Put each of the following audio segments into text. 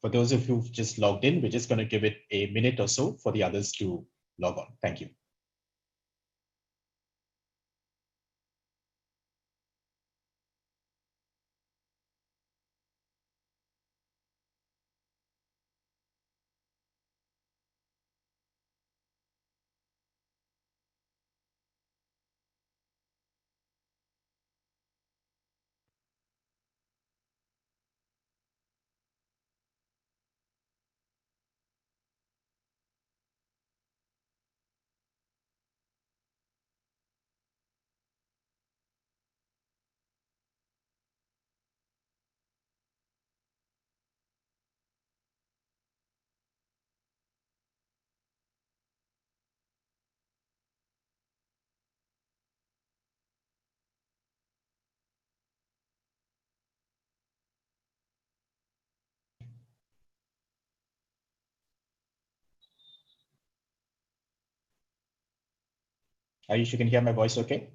For those of you who've just logged in, we're just going to give it a minute or so for the others to log on. Thank you. Ayush, you can hear my voice okay?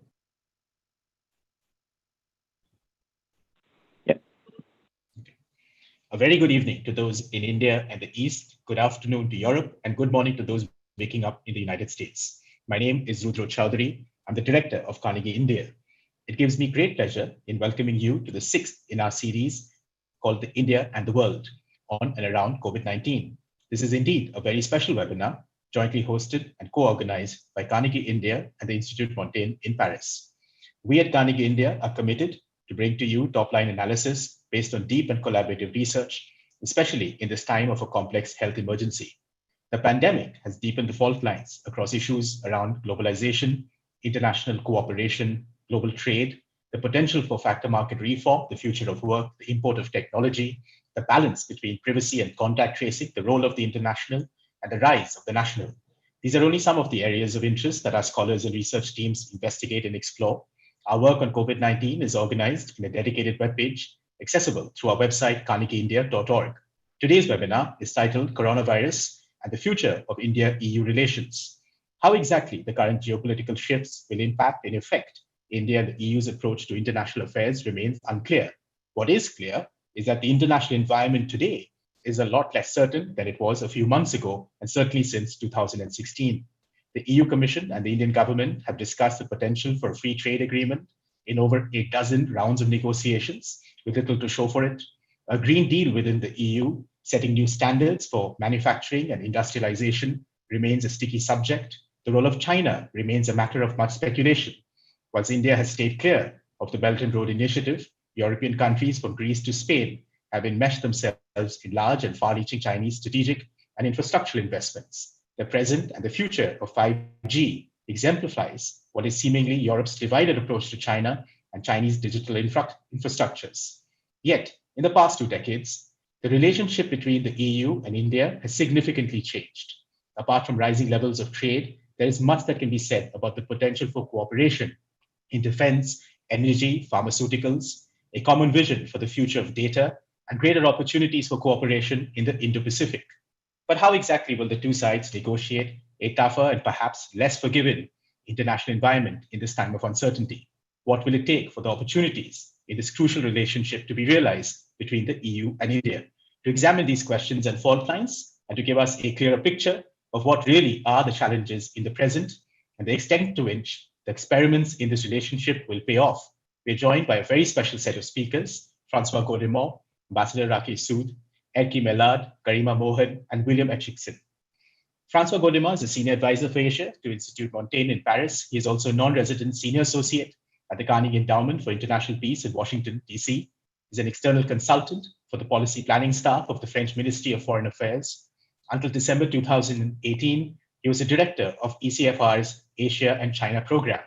Yeah. Okay. A very good evening to those in India and the East, good afternoon to Europe, and good morning to those waking up in the United States. My name is Rudro Chowdhury. I'm the director of Carnegie India. It gives me great pleasure in welcoming you to the sixth in our series called The India and the World on and around COVID-19. This is indeed a very special webinar jointly hosted and co-organized by Carnegie India and the Institut Montaigne in Paris. We at Carnegie India are committed to bring to you top-line analysis based on deep and collaborative research, especially in this time of a complex health emergency. The pandemic has deepened the fault lines across issues around globalization, international cooperation, global trade, the potential for factor market reform, the future of work, the import of technology, the balance between privacy and contact tracing, the role of the international, and the rise of the national. These are only some of the areas of interest that our scholars and research teams investigate and explore. Our work on COVID-19 is organized in a dedicated webpage accessible through our website, carnegieindia.org. Today's webinar is titled Coronavirus and the Future of India-EU Relations. How exactly the current geopolitical shifts will impact and affect India and the EU's approach to international affairs remains unclear. What is clear is that the international environment today is a lot less certain than it was a few months ago, and certainly since 2016. The EU Commission and the Indian government have discussed the potential for a free trade agreement in over a dozen rounds of negotiations, with little to show for it. A Green Deal within the EU, setting new standards for manufacturing and industrialization, remains a sticky subject. The role of China remains a matter of much speculation. Whilst India has stayed clear of the Belt and Road Initiative, European countries from Greece to Spain have enmeshed themselves in large and far-reaching Chinese strategic and infrastructural investments. The present and the future of 5G exemplifies what is seemingly Europe's divided approach to China and Chinese digital infrastructures. Yet, in the past 2 decades, the relationship between the EU and India has significantly changed. Apart from rising levels of trade, there is much that can be said about the potential for cooperation in defense, energy, pharmaceuticals, a common vision for the future of data, and greater opportunities for cooperation in the Indo-Pacific. But how exactly will the two sides negotiate a tougher and perhaps less forgiving international environment in this time of uncertainty? What will it take for the opportunities in this crucial relationship to be realized between the EU and India? To examine these questions and fault lines, and to give us a clearer picture of what really are the challenges in the present and the extent to which the experiments in this relationship will pay off, we're joined by a very special set of speakers, Francois Gaudemont, Ambassador Rakesh Sood, Erkki Mellard, Garima Mohan, and William Etchikson. Francois Gaudemont is a senior advisor for Asia to Institut Montaigne in Paris. He is also a non-resident senior associate at the Carnegie Endowment for International Peace in Washington, D.C. He's an external consultant for the policy planning staff of the French Ministry of Foreign Affairs. Until December 2018, he was the director of ECFR's Asia and China program.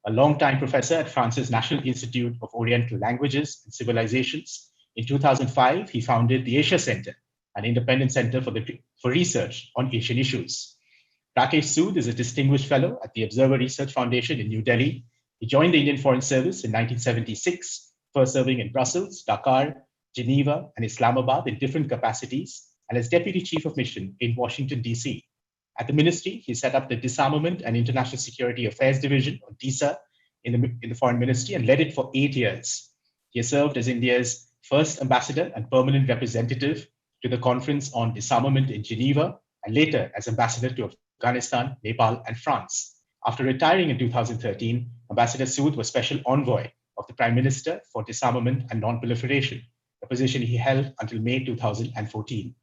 A longtime professor at France's National Institute of Oriental Languages and Civilizations. In 2005, he founded the Asia Center, an independent center for research on Asian issues. Rakesh Sood is a distinguished fellow at the Observer Research Foundation in New Delhi. He joined the Indian Foreign Service in 1976, first serving in Brussels, Dakar, Geneva, and Islamabad in different capacities, and as Deputy Chief of Mission in Washington, D.C. At the ministry, he set up the Disarmament and International Security Affairs Division, or DISA, in the Foreign Ministry and led it for 8 years. He has served as India's first ambassador and permanent representative to the Conference on Disarmament in Geneva, and later as ambassador to Afghanistan, Nepal, and France. After retiring in 2013, Ambassador Sood was special envoy of the Prime Minister for Disarmament and Non-Proliferation, a position he held until May 2014.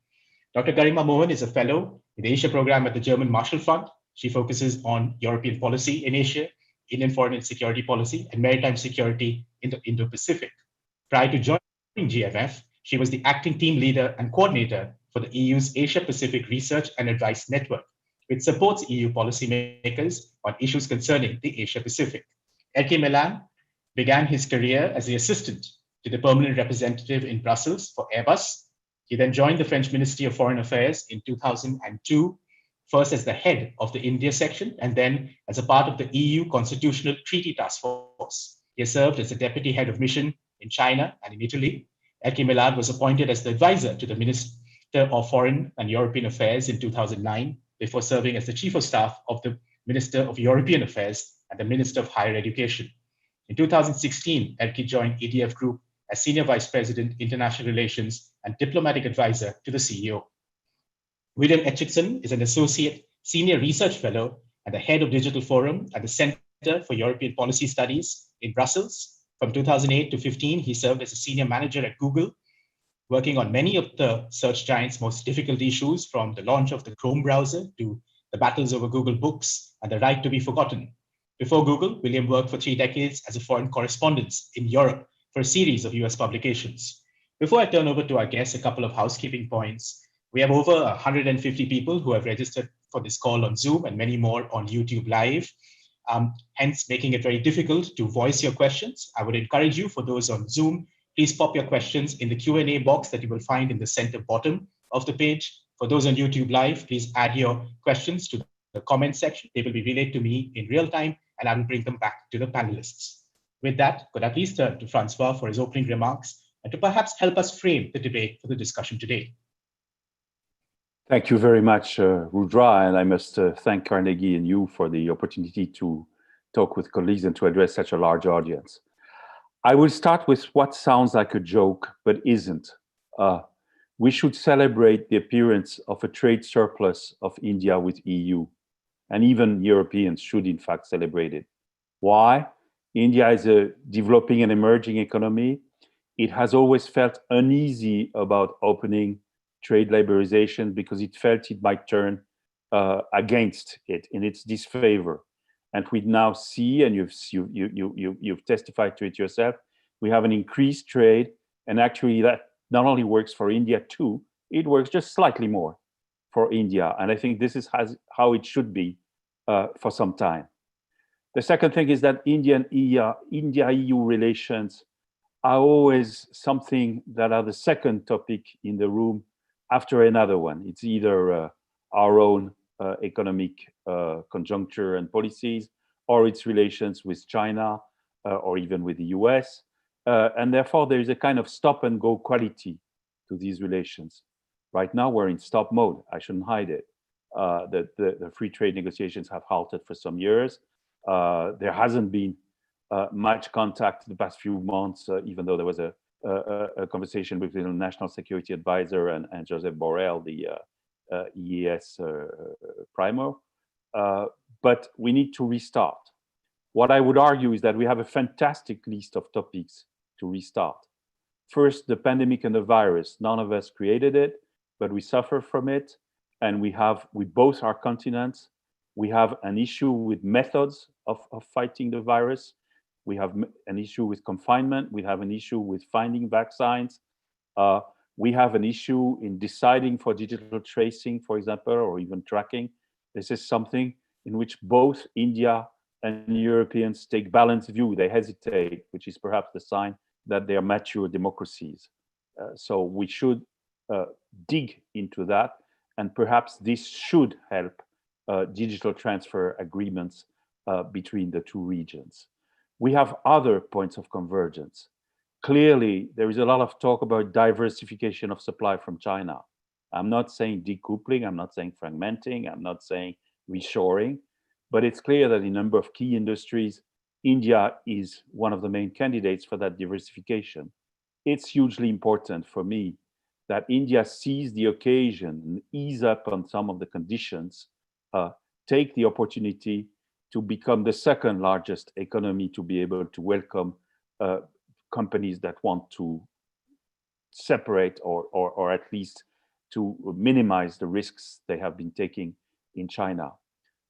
Dr. Garima Mohan is a fellow in the Asia program at the German Marshall Fund. She focuses on European policy in Asia, Indian foreign and security policy, and maritime security in the Indo-Pacific. Prior to joining GMF, she was the acting team leader and coordinator for the EU's Asia-Pacific Research and Advice Network, which supports EU policymakers on issues concerning the Asia-Pacific. Erke Melan began his career as the assistant to the permanent representative in Brussels for Airbus. He then joined the French Ministry of Foreign Affairs in 2002, first as the head of the India section, and then as a part of the EU Constitutional Treaty Task Force. He served as the deputy head of mission in China and in Italy. Erke Melan was appointed as the advisor to the Minister of Foreign and European Affairs in 2009, before serving as the chief of staff of the Minister of European Affairs and the Minister of Higher Education. In 2016, Erke joined EDF Group as Senior Vice President, International Relations and Diplomatic Advisor to the CEO. William Etchison is an Associate Senior Research Fellow and the Head of Digital Forum at the Center for European Policy Studies in Brussels. From 2008 to 15, he served as a Senior Manager at Google, working on many of the search giant's most difficult issues, from the launch of the Chrome browser to the battles over Google Books and the right to be forgotten. Before Google, William worked for 3 decades as a foreign correspondent in Europe for a series of US publications. Before I turn over to our guests, a couple of housekeeping points. We have over 150 people who have registered for this call on Zoom and many more on YouTube Live, hence making it very difficult to voice your questions. I would encourage you, for those on Zoom, please pop your questions in the Q&A box that you will find in the center bottom of the page. For those on YouTube Live, please add your questions to the comment section. They will be relayed to me in real time, and I will bring them back to the panelists. With that, could I please turn to Francois for his opening remarks and to perhaps help us frame the debate for the discussion today. Thank you very much, Rudra, and I must thank Carnegie and you for the opportunity to talk with colleagues and to address such a large audience. I will start with what sounds like a joke, but isn't. We should celebrate the appearance of a trade surplus of India with EU, and even Europeans should in fact celebrate it. Why? India is a developing and emerging economy. It has always felt uneasy about opening trade liberalization because it felt it might turn against it in its disfavor. And we now see, and you've testified to it yourself, we have an increased trade, and actually that not only works for India too, it works just slightly more for India. And I think this is how it should be for some time. The second thing is that India-EU relations are always something that are the second topic in the room after another one. It's either our own economic conjuncture and policies, or its relations with China, or even with the US. And therefore, there is a kind of stop and go quality to these relations. Right now, we're in stop mode. I shouldn't hide it. The free trade negotiations have halted for some years. There hasn't been much contact the past few months, even though there was a conversation between the National Security Advisor and Joseph Borrell, the EES primer. But we need to restart. What I would argue is that we have a fantastic list of topics to restart. First, the pandemic and the virus. None of us created it, but we suffer from it. And we have, with both our continents, we have an issue with methods of fighting the virus. We have an issue with confinement. We have an issue with finding vaccines. We have an issue in deciding for digital tracing, for example, or even tracking. This is something in which both India and Europeans take balanced view. They hesitate, which is perhaps the sign that they are mature democracies. So we should dig into that, and perhaps this should help digital transfer agreements between the two regions. We have other points of convergence. Clearly, there is a lot of talk about diversification of supply from China. I'm not saying decoupling, I'm not saying fragmenting, I'm not saying reshoring, but it's clear that in a number of key industries, India is one of the main candidates for that diversification. It's hugely important for me that India seize the occasion and ease up on some of the conditions, take the opportunity to become the second largest economy to be able to welcome companies that want to separate or at least to minimize the risks they have been taking in China.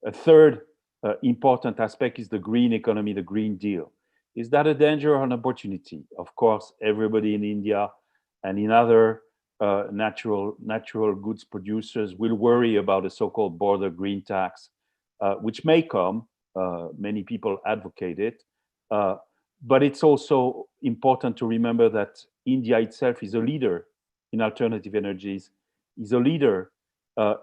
A third important aspect is the green economy, the Green Deal. Is that a danger or an opportunity? Of course, everybody in India and in other natural goods producers will worry about a so-called border green tax, which may come. Many people advocate it. But it's also important to remember that India itself is a leader in alternative energies, is a leader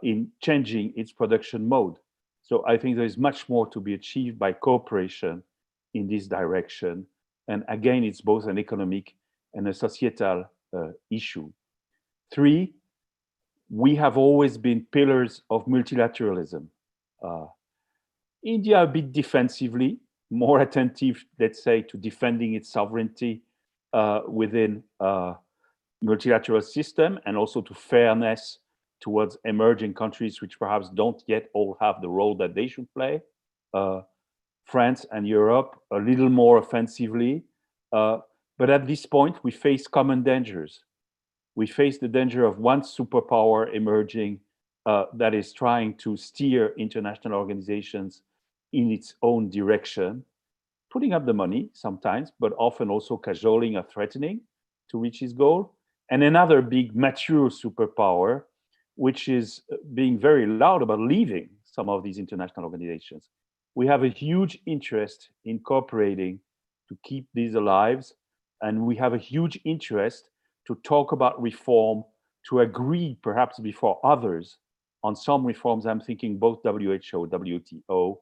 in changing its production mode. So I think there is much more to be achieved by cooperation in this direction. And again, it's both an economic and a societal issue. Three, we have always been pillars of multilateralism. India a bit defensively, more attentive, let's say, to defending its sovereignty within multilateral system and also to fairness towards emerging countries which perhaps don't yet all have the role that they should play. France and Europe a little more offensively. But at this point, we face common dangers. We face the danger of one superpower emerging that is trying to steer international organizations in its own direction, putting up the money sometimes, but often also cajoling or threatening to reach its goal. And another big mature superpower, which is being very loud about leaving some of these international organizations. We have a huge interest in cooperating to keep these alive, and we have a huge interest to talk about reform, to agree perhaps before others on some reforms. I'm thinking both WHO, WTO.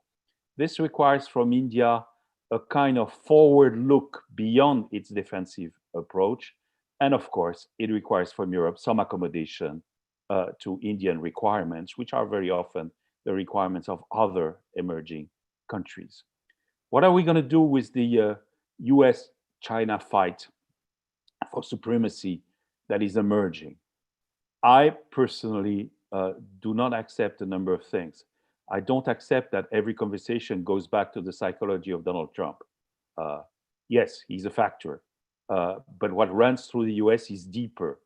This requires from India a kind of forward look beyond its defensive approach. And of course, it requires from Europe some accommodation to Indian requirements, which are very often the requirements of other emerging countries. What are we going to do with the US-China fight for supremacy that is emerging? I personally do not accept a number of things. I don't accept that every conversation goes back to the psychology of Donald Trump. Yes, he's a factor. But what runs through the US is deeper.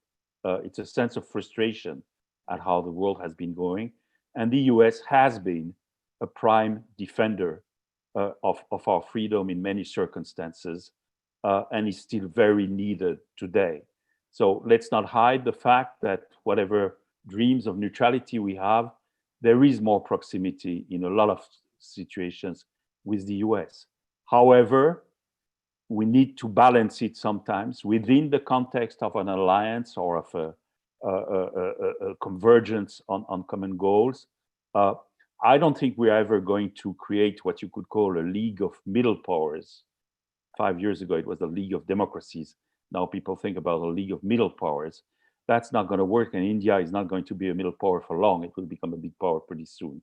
It's a sense of frustration at how the world has been going. And the US has been a prime defender of our freedom in many circumstances and is still very needed today. So let's not hide the fact that whatever dreams of neutrality we have, there is more proximity in a lot of situations with the US. However, we need to balance it sometimes within the context of an alliance or of a convergence on common goals. I don't think we're ever going to create what you could call a league of middle powers. 5 years ago, it was a league of democracies. Now people think about a league of middle powers. That's not going to work, and India is not going to be a middle power for long. It will become a big power pretty soon.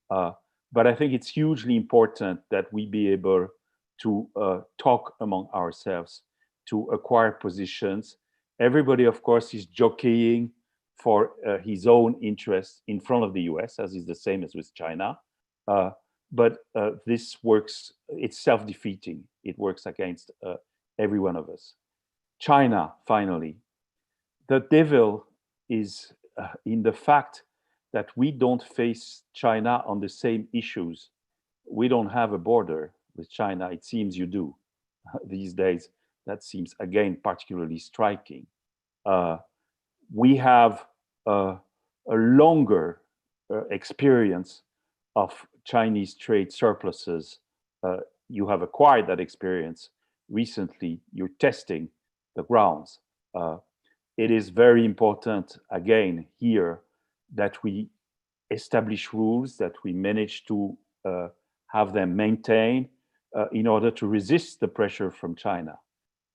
But I think it's hugely important that we be able to talk among ourselves, to acquire positions. Everybody, of course, is jockeying for his own interests in front of the US, as is the same as with China. But this works, it's self-defeating. It works against every one of us. China, finally. The devil is in the fact that we don't face China on the same issues. We don't have a border with China. It seems you do these days. That seems, again, particularly striking. We have a longer experience of Chinese trade surpluses. You have acquired that experience recently. You're testing the grounds. It is very important, again, here, that we establish rules, that we manage to have them maintained in order to resist the pressure from China.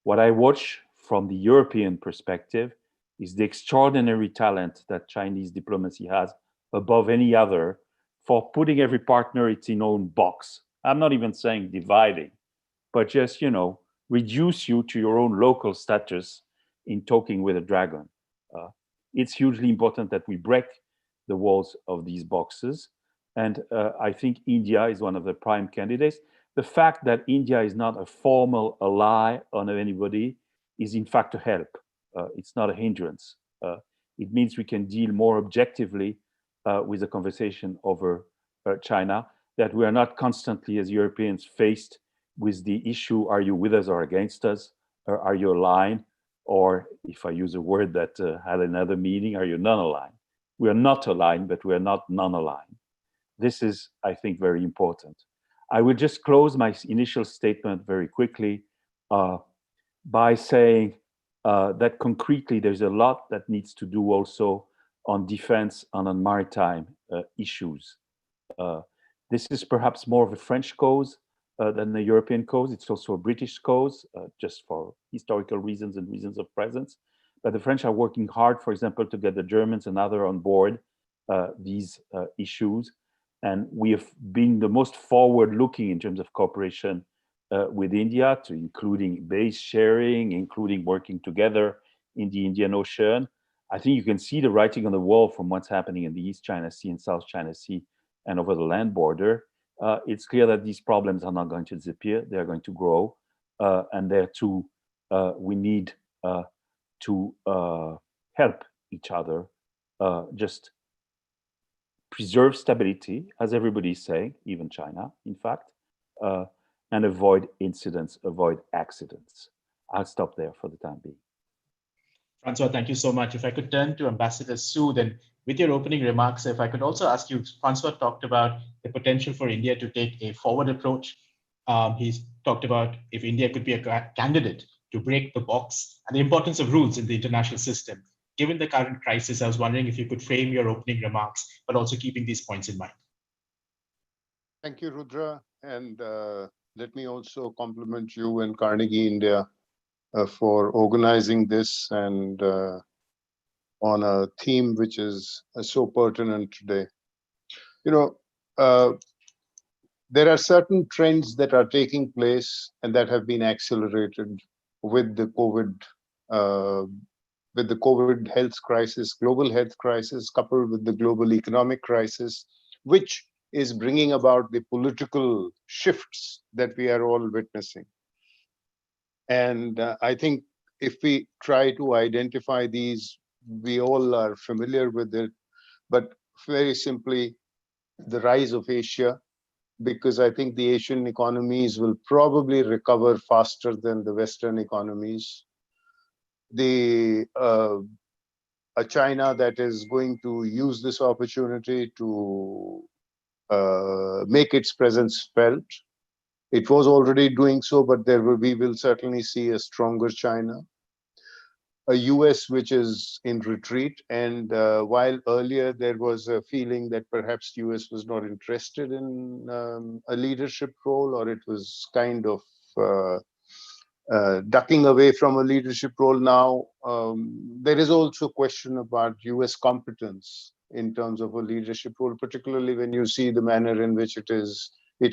What I watch from the European perspective is the extraordinary talent that Chinese diplomacy has above any other for putting every partner in its own box. I'm not even saying dividing, but just, reduce you to your own local status in talking with a dragon. it's hugely important that we break the walls of these boxes. And I think India is one of the prime candidates. The fact that India is not a formal ally of anybody is in fact a help. It's not a hindrance. It means we can deal more objectively with the conversation over China, that we are not constantly as Europeans faced with the issue, are you with us or against us? Or are you aligned? Or if I use a word that had another meaning, are you non-aligned? We are not aligned, but we are not non-aligned. This is, I think, very important. I will just close my initial statement very quickly by saying that concretely there's a lot that needs to do also on defense and on maritime issues. This is perhaps more of a French cause than a European cause. It's also a British cause, just for historical reasons and reasons of presence. But the French are working hard, for example, to get the Germans and others on board these issues. And we have been the most forward-looking in terms of cooperation with India, to including base sharing, including working together in the Indian Ocean. I think you can see the writing on the wall from what's happening in the East China Sea and South China Sea and over the land border. It's clear that these problems are not going to disappear. They are going to grow. And there too, we need to help each other, just preserve stability, as everybody is saying, even China, in fact, and avoid incidents, avoid accidents. I'll stop there for the time being. Francois, thank you so much. If I could turn to Ambassador Su, then with your opening remarks, if I could also ask you, Francois talked about the potential for India to take a forward approach. He's talked about if India could be a candidate to break the box and the importance of rules in the international system. Given the current crisis, I was wondering if you could frame your opening remarks, but also keeping these points in mind. Thank you, Rudra. And let me also compliment you and Carnegie India for organizing this and on a theme which is so pertinent today. You know, there are certain trends that are taking place and that have been accelerated with the COVID health crisis, global health crisis, coupled with the global economic crisis, which is bringing about the political shifts that we are all witnessing. And I think if we try to identify these, we all are familiar with it, but very simply, the rise of Asia, because I think the Asian economies will probably recover faster than the Western economies. A China that is going to use this opportunity to make its presence felt. It was already doing so, but we will certainly see a stronger China. A US which is in retreat, and while earlier there was a feeling that perhaps US was not interested in a leadership role, or it was kind of ducking away from a leadership role now, there is also a question about US competence in terms of a leadership role, particularly when you see the manner in which it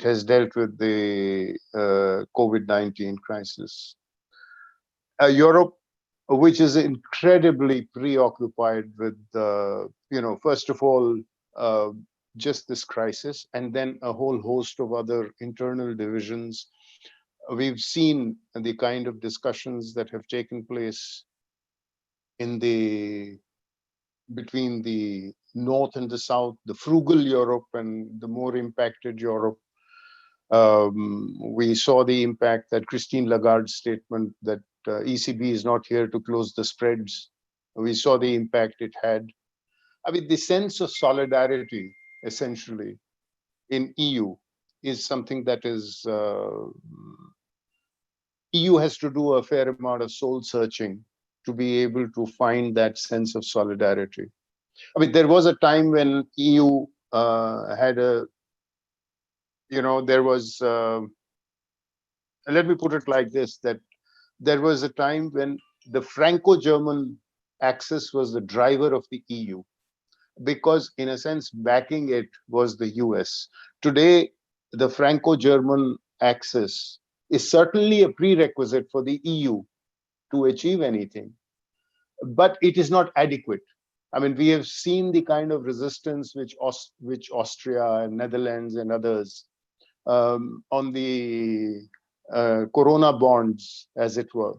has dealt with the COVID-19 crisis. Europe, which is incredibly preoccupied with, first of all, just this crisis, and then a whole host of other internal divisions. We've seen the kind of discussions that have taken place between the North and the South, the frugal Europe and the more impacted Europe. We saw the impact that Christine Lagarde's statement that ECB is not here to close the spreads. We saw the impact it had. I mean, the sense of solidarity, essentially, in EU is something that is, EU has to do a fair amount of soul searching to be able to find that sense of solidarity. I mean, there was a time when EU had there was, let me put it like this, that there was a time when the Franco-German axis was the driver of the EU, because in a sense, backing it was the US. Today, the Franco-German axis is certainly a prerequisite for the EU to achieve anything, but it is not adequate. I mean, we have seen the kind of resistance which Austria and Netherlands and others on the Corona bonds, as it were,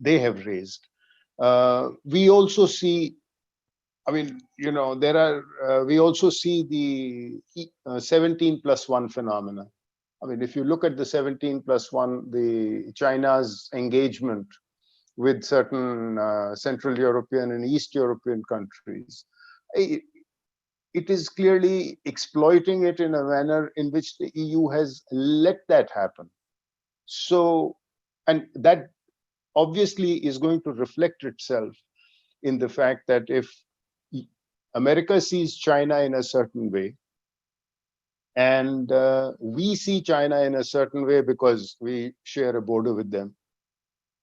they have raised. We also see, I mean, you know, there are, we also see the 17+1 phenomena. I mean, if you look at the 17+1, the China's engagement with certain Central European and East European countries, it is clearly exploiting it in a manner in which the EU has let that happen. So, and that obviously is going to reflect itself in the fact that if America sees China in a certain way, and we see China in a certain way because we share a border with them,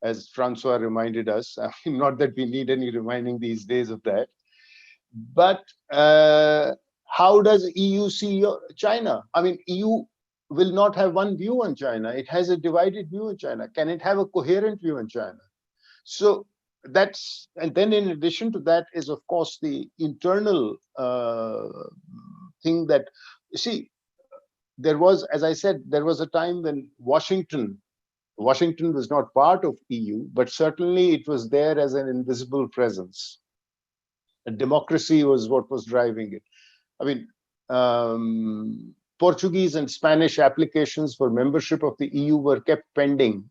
as Francois reminded us. I mean, not that we need any reminding these days of that. But how does EU see China? I mean, EU will not have one view on China. It has a divided view on China. Can it have a coherent view on China? So that's, and then in addition to that is, of course, the internal thing that, you see, there was, as I said, there was a time when Washington was not part of EU, but certainly it was there as an invisible presence. And democracy was what was driving it. I mean, Portuguese and Spanish applications for membership of the EU were kept pending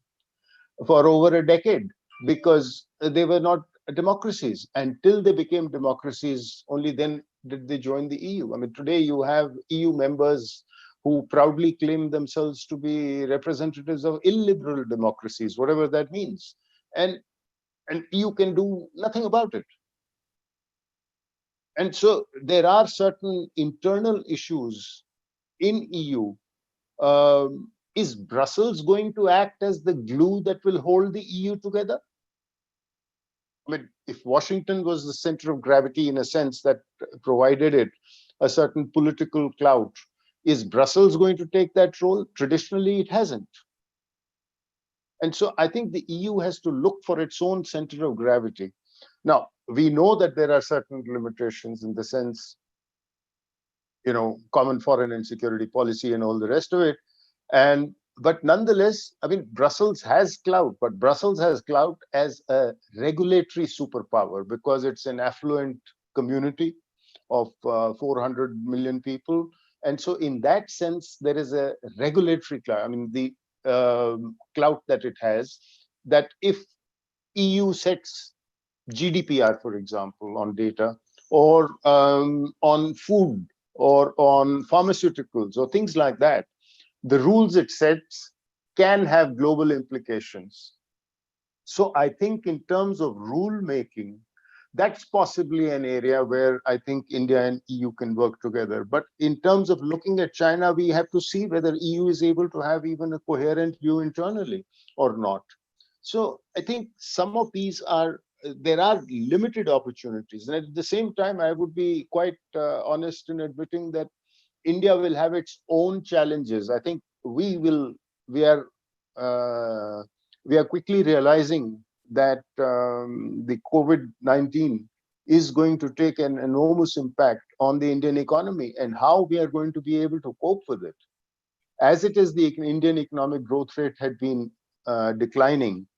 for over a decade because they were not democracies. Until they became democracies, only then did they join the EU. I mean, today you have EU members who proudly claim themselves to be representatives of illiberal democracies, whatever that means. And EU can do nothing about it. And so there are certain internal issues in EU. Is Brussels going to act as the glue that will hold the EU together? I mean, if Washington was the center of gravity in a sense that provided it a certain political clout, is Brussels going to take that role? Traditionally, it hasn't. And so I think the EU has to look for its own center of gravity. Now, we know that there are certain limitations in the sense, you know, common foreign and security policy and all the rest of it. But nonetheless, I mean, Brussels has clout, but Brussels has clout as a regulatory superpower because it's an affluent community of 400 million people. And so in that sense, there is a regulatory clout. I mean, the clout that it has, that if EU sets GDPR, for example, on data, or on food, or on pharmaceuticals, or things like that, the rules it sets can have global implications. So I think in terms of rule making, that's possibly an area where I think India and EU can work together. But in terms of looking at China, we have to see whether EU is able to have even a coherent view internally or not. So I think some of these are, there are limited opportunities. And at the same time, I would be quite honest in admitting that India will have its own challenges. I think we are quickly realizing that the COVID-19 is going to take an enormous impact on the Indian economy and how we are going to be able to cope with it. As it is, the Indian economic growth rate had been declining,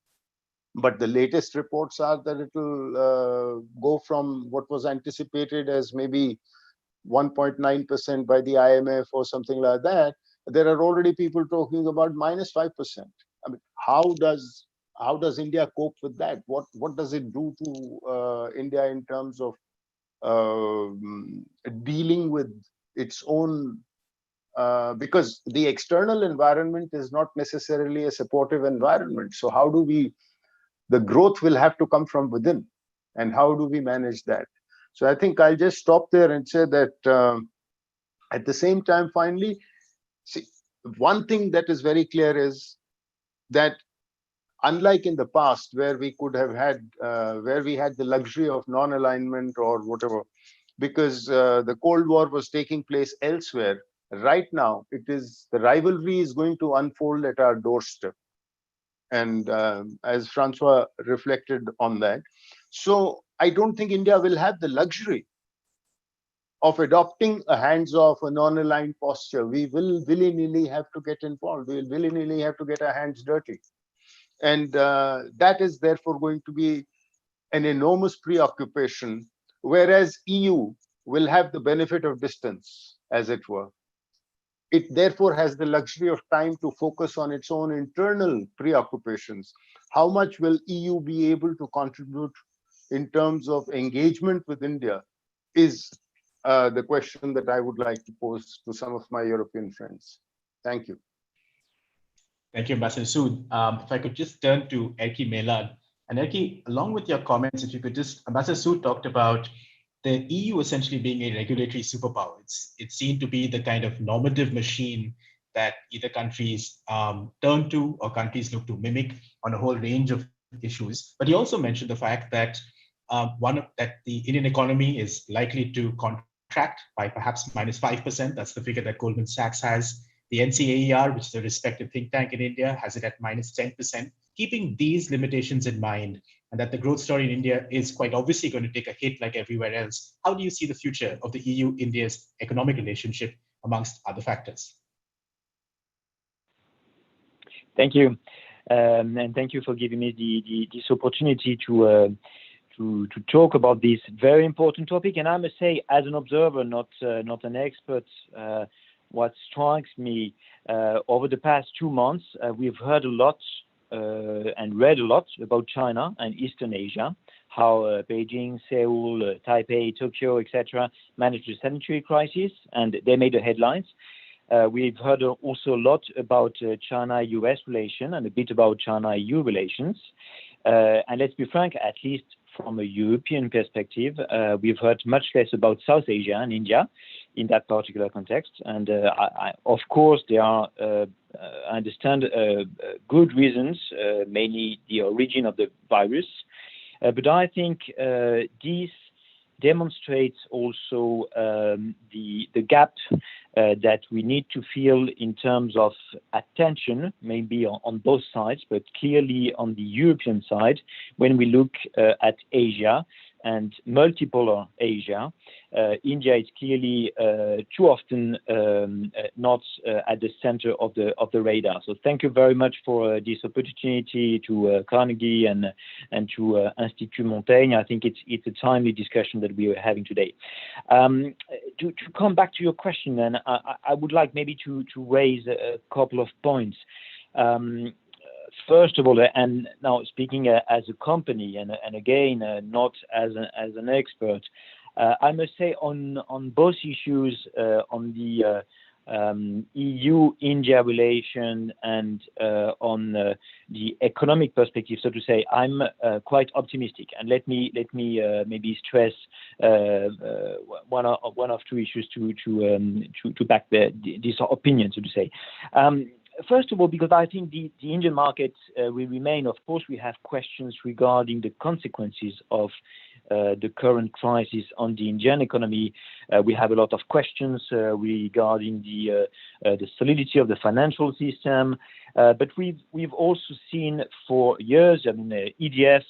but the latest reports are that it will go from what was anticipated as maybe 1.9% by the IMF or something like that. There are already people talking about -5%. I mean, how does India cope with that? What does it do to India in terms of dealing with its own? Because the external environment is not necessarily a supportive environment. So how do we? The growth will have to come from within, and how do we manage that? So I think I'll just stop there and say that at the same time, finally, see, one thing that is very clear is that unlike in the past, where we could have had, where we had the luxury of non-alignment or whatever, because the Cold War was taking place elsewhere, right now, the rivalry is going to unfold at our doorstep. And as Francois reflected on that. So I don't think India will have the luxury of adopting a hands-off, a non-aligned posture. We will willy-nilly have to get involved. We will willy-nilly have to get our hands dirty. And that is therefore going to be an enormous preoccupation, whereas EU will have the benefit of distance, as it were. It therefore has the luxury of time to focus on its own internal preoccupations. How much will EU be able to contribute in terms of engagement with India is the question that I would like to pose to some of my European friends. Thank you. Thank you, Ambassador Sood. If I could just turn to Erki Melad. And Erki, along with your comments, if you could just, Ambassador Sood talked about the EU essentially being a regulatory superpower. It's seen to be the kind of normative machine that either countries turn to or countries look to mimic on a whole range of issues. But he also mentioned the fact that that the Indian economy is likely to contract by perhaps -5%. That's the figure that Goldman Sachs has. The NCAER, which is a respected think tank in India, has it at -10%. Keeping these limitations in mind, and that the growth story in India is quite obviously going to take a hit like everywhere else, how do you see the future of the EU-India's economic relationship amongst other factors? Thank you. And thank you for giving me this opportunity to talk about this very important topic. And I must say, as an observer, not an expert, what strikes me over the past 2 months, we've heard a lot and read a lot about China and Eastern Asia, how Beijing, Seoul, Taipei, Tokyo, etc., managed the sanitary crisis, and they made the headlines. We've heard also a lot about China-US relation and a bit about China-EU relations. And let's be frank, at least from a European perspective, we've heard much less about South Asia and India in that particular context. And of course, there are, I understand, good reasons, mainly the origin of the virus. But I think this demonstrates also the gap that we need to fill in terms of attention, maybe on both sides, but clearly on the European side, when we look at Asia and multipolar Asia. India is clearly too often not at the center of the radar. So thank you very much for this opportunity to Carnegie and to Institut Montaigne. I think it's a timely discussion that we are having today. To come back to your question, then I would like maybe to raise a couple of points. First of all, and now speaking as a company, and again, not as an expert, I must say on both issues, on the EU-India relation and on the economic perspective, so to say, I'm quite optimistic. And let me maybe stress one of two issues to back this opinion, so to say. First of all, because I think the Indian market will remain, of course, we have questions regarding the consequences of the current crisis on the Indian economy. We have a lot of questions regarding the solidity of the financial system. But we've also seen for years, I mean, EDF,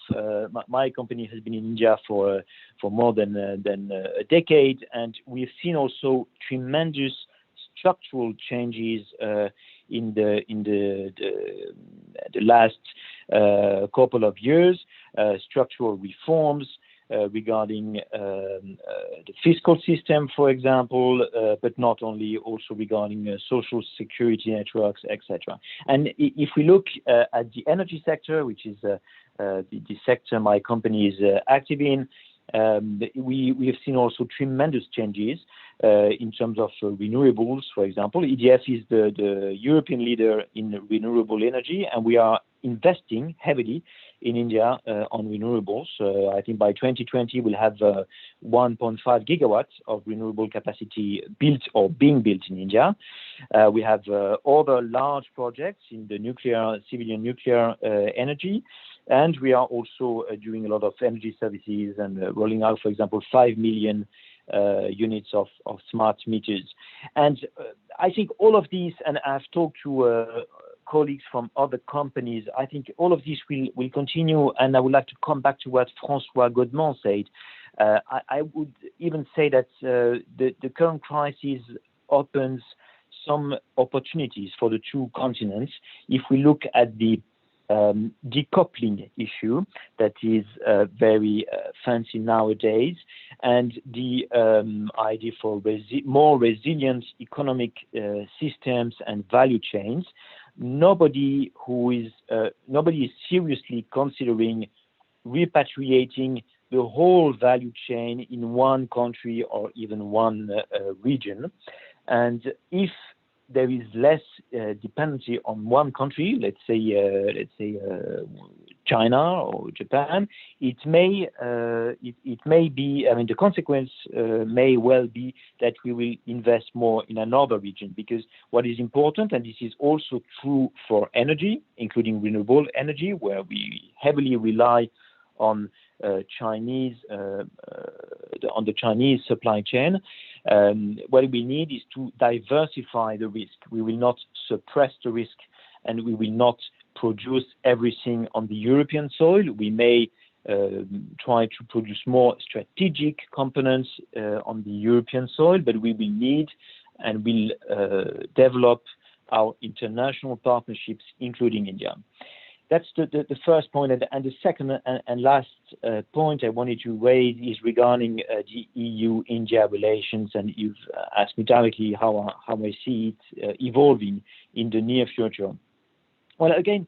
my company has been in India for more than a decade, and we've seen also tremendous structural changes in the last couple of years, structural reforms regarding the fiscal system, for example, but not only, also regarding social security networks, etc. And if we look at the energy sector, which is the sector my company is active in, we have seen also tremendous changes in terms of renewables. For example, EDF is the European leader in renewable energy, and we are investing heavily in India on renewables. I think by 2020 we'll have 1.5 gigawatts of renewable capacity built or being built in India. We have other large projects in the civilian nuclear energy. And we are also doing a lot of energy services and rolling out, for example, 5 million units of smart meters. And I think all of these, and I've talked to colleagues from other companies. I think all of this will continue, and I would like to come back to what François Godement said. I would even say that the current crisis opens some opportunities for the two continents. If we look at the decoupling issue that is very fancy nowadays, and the idea for more resilient economic systems and value chains, nobody is seriously considering repatriating the whole value chain in one country or even one region. And if there is less dependency on one country, let's say China or Japan, it may be. I mean, the consequence may well be that we will invest more in another region, because what is important, and this is also true for energy, including renewable energy, where we heavily rely on the Chinese supply chain. What we need is to diversify the risk. We will not suppress the risk, and we will not produce everything on the European soil. We may try to produce more strategic components on the European soil, but we will need and will develop our international partnerships, including India. That's the first point. And the second and last point I wanted to raise is regarding the EU-India relations, and you've asked me directly how I see it evolving in the near future. Well, again,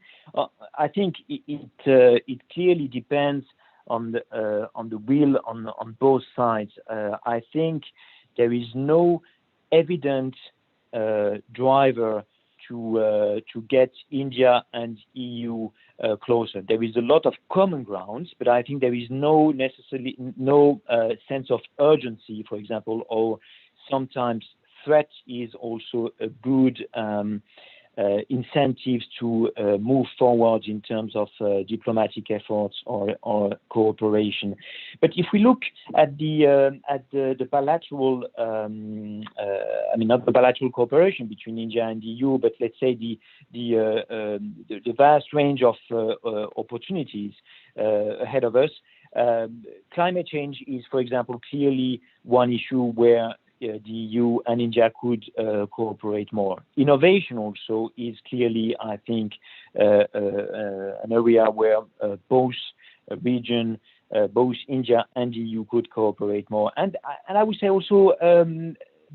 I think it clearly depends on the will on both sides. I think there is no evident driver to get India and EU closer. There is a lot of common grounds, but I think there is no sense of urgency, for example, or sometimes threat is also a good incentives to move forward in terms of diplomatic efforts or cooperation. But if we look at the bilateral, not the bilateral cooperation between India and the EU, but let's say the vast range of opportunities ahead of us, climate change is, for example, clearly one issue where the EU and India could cooperate more. Innovation also is clearly, I think, an area where both region, both India and EU could cooperate more. And I would say also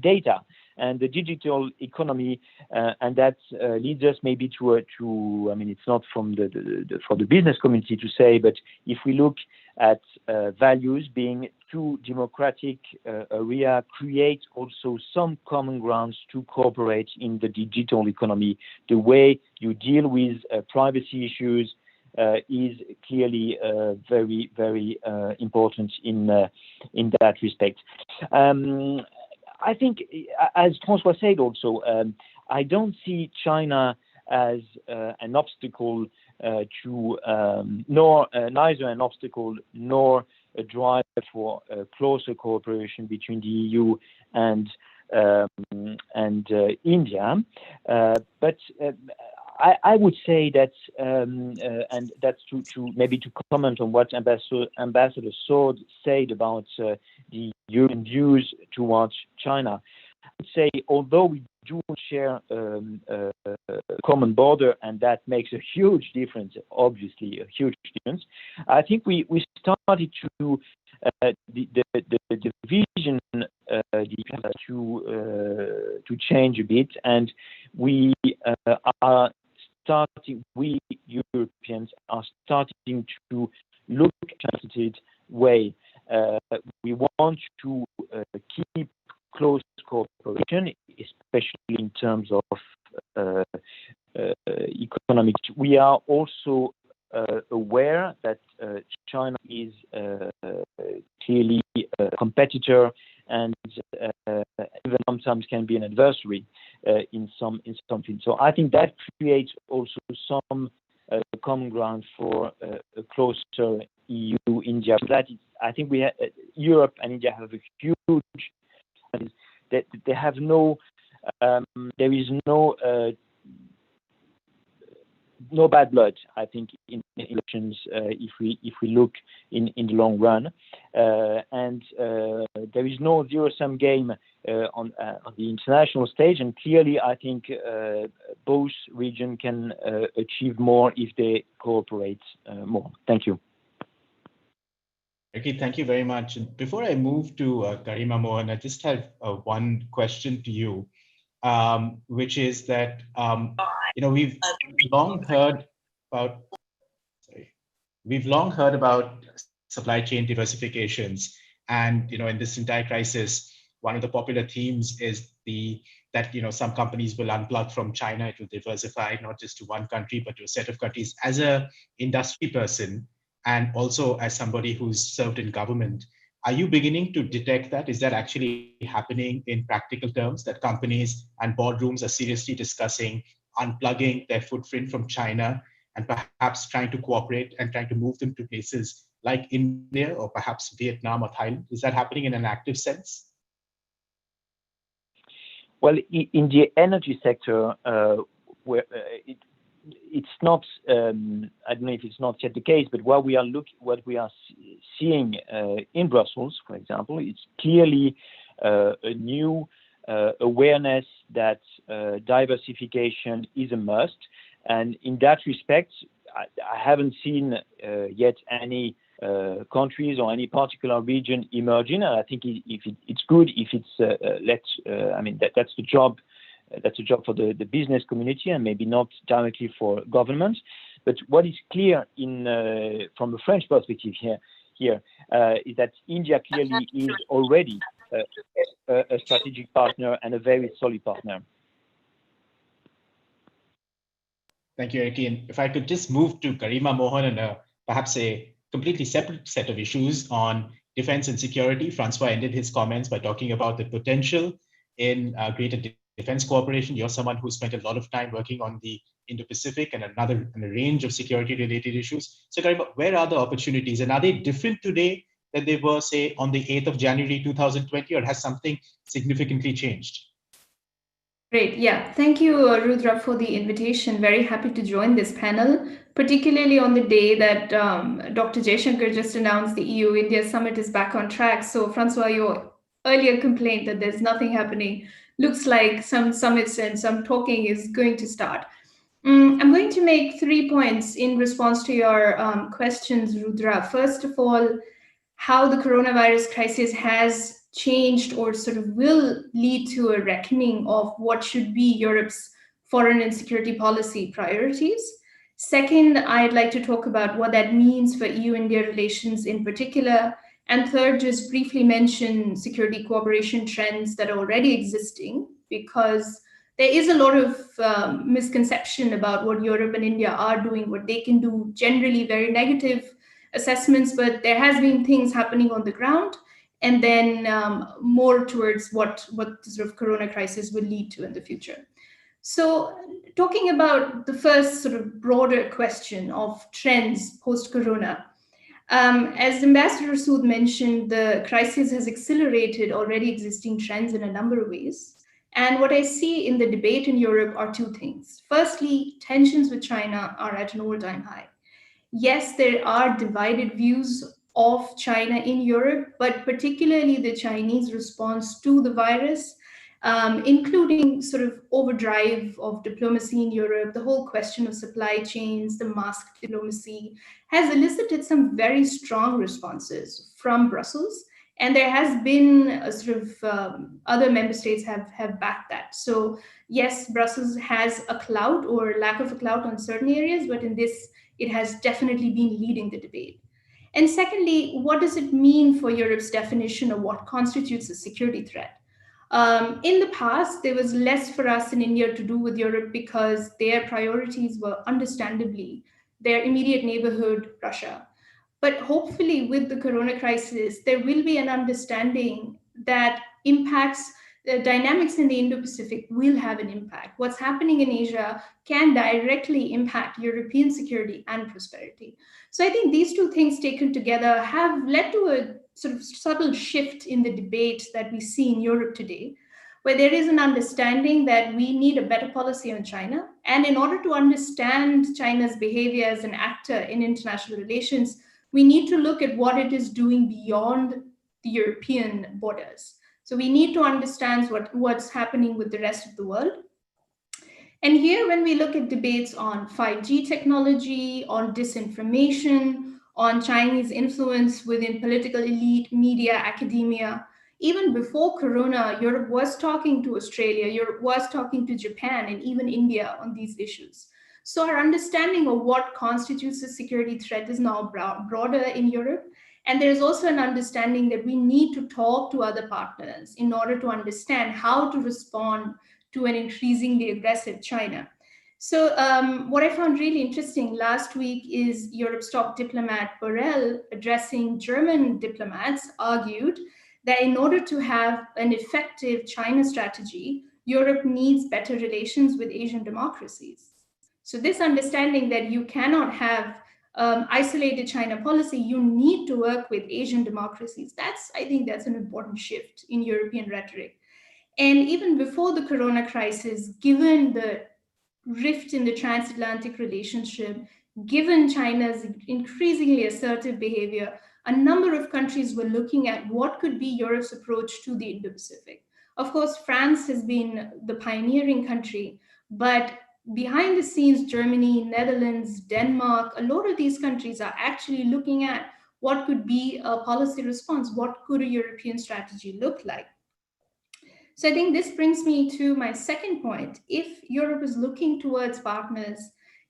data and the digital economy, and that leads us maybe to it's not from for the business community to say, but if we look at values being too democratic area, create also some common grounds to cooperate in the digital economy. The way you deal with privacy issues is clearly very, very important in that respect. I think, as François said also, I don't see China as an obstacle neither an obstacle nor a drive for closer cooperation between the EU and India. But I would say that, and that's to comment on what Ambassador Sword said about the European views towards China. I would say, although we do share a common border, and that makes a huge difference, obviously a huge difference, I think we started to the vision to change a bit, and we Europeans are starting to look at it way. We want to keep close cooperation, especially in terms of economic. We are also aware that China is clearly a competitor, and even sometimes can be an adversary in something. So I think that creates also some common ground for a closer EU-India. That is, I think Europe and India have a huge. They have no. There is no no bad blood, I think, in elections if we look in the long run, and there is no zero-sum game on the international stage. And clearly, I think both regions can achieve more if they cooperate more. Thank you. Okay, thank you very much. And before I move to Garima Mohan, I just have one question to you, which is that we've long heard about supply chain diversifications, and in this entire crisis, one of the popular themes is that some companies will unplug from China. It will diversify not just to one country but to a set of countries. As a industry person, and also as somebody who's served in government, are you beginning to detect that? Is that actually happening in practical terms, that companies and boardrooms are seriously discussing unplugging their footprint from China and perhaps trying to cooperate and trying to move them to places like India or perhaps Vietnam or Thailand? Is that happening in an active sense? Well, in the energy sector, where it's not, I don't know if it's not yet the case, but what we are seeing in Brussels, for example, it's clearly a new awareness that diversification is a must. And in that respect, I haven't seen yet any countries or any particular region emerging. And I think it's good if it's that's the job. That's a job for the business community and maybe not directly for government. But what is clear from the French perspective here is that India clearly is already a strategic partner and a very solid partner. Thank you, Erki. And if I could just move to Garima Mohan and perhaps a completely separate set of issues on defense and security. Francois ended his comments by talking about the potential in greater defense cooperation. You're someone who spent a lot of time working on the Indo-Pacific and a range of security-related issues. So, Garima, where are the opportunities, and are they different today than they were, say, on the 8th of January 2020, or has something significantly changed? Great. Yeah. Thank you, Rudra, for the invitation. Very happy to join this panel, particularly on the day that Dr. Jaishankar just announced the EU-India summit is back on track. So, Francois, your earlier complaint that there's nothing happening looks like some summits and some talking is going to start. I'm going to make 3 points in response to your questions, Rudra. First of all, how the coronavirus crisis has changed or sort of will lead to a reckoning of what should be Europe's foreign and security policy priorities. Second, I'd like to talk about what that means for EU-India relations in particular. And third, just briefly mention security cooperation trends that are already existing, because there is a lot of misconception about what Europe and India are doing, what they can do, generally very negative assessments, but there has been things happening on the ground, and then more towards what the sort of corona crisis will lead to in the future. So talking about the first sort of broader question of trends post-corona, as Ambassador Sood mentioned, the crisis has accelerated already existing trends in a number of ways. And what I see in the debate in Europe are two things. Firstly, tensions with China are at an all-time high. Yes, there are divided views of China in Europe, but particularly the Chinese response to the virus, including sort of overdrive of diplomacy in Europe, the whole question of supply chains, the mask diplomacy, has elicited some very strong responses from Brussels. And there has been a sort of other member states have backed that. So yes, Brussels has a clout or lack of a clout on certain areas, but in this, it has definitely been leading the debate. And secondly, what does it mean for Europe's definition of what constitutes a security threat? In the past, there was less for us in India to do with Europe because their priorities were understandably their immediate neighborhood, Russia. But hopefully with the corona crisis, there will be an understanding that impacts the dynamics in the Indo-Pacific will have an impact. What's happening in Asia can directly impact European security and prosperity. So I think these two things taken together have led to a sort of subtle shift in the debate that we see in Europe today. where there is an understanding that we need a better policy on China. And in order to understand China's behavior as an actor in international relations, we need to look at what it is doing beyond the European borders. So we need to understand what's happening with the rest of the world. And here, when we look at debates on 5G technology, on disinformation, on Chinese influence within political elite, media, academia, even before Corona, Europe was talking to Australia, Europe was talking to Japan, and even India on these issues. So our understanding of what constitutes a security threat is now broader in Europe. And there's also an understanding that we need to talk to other partners in order to understand how to respond to an increasingly aggressive China. So what I found really interesting last week is Europe's top diplomat Borrell, addressing German diplomats, argued that in order to have an effective China strategy, Europe needs better relations with Asian democracies. So this understanding that you cannot have isolated China policy, you need to work with Asian democracies. I think that's an important shift in European rhetoric. And even before the Corona crisis, given the rift in the transatlantic relationship, given China's increasingly assertive behavior, a number of countries were looking at what could be Europe's approach to the Indo-Pacific. Of course, France has been the pioneering country, but behind the scenes, Germany, Netherlands, Denmark, a lot of these countries are actually looking at what could be a policy response, what could a European strategy look like. So I think this brings me to my second point. If Europe is looking towards partners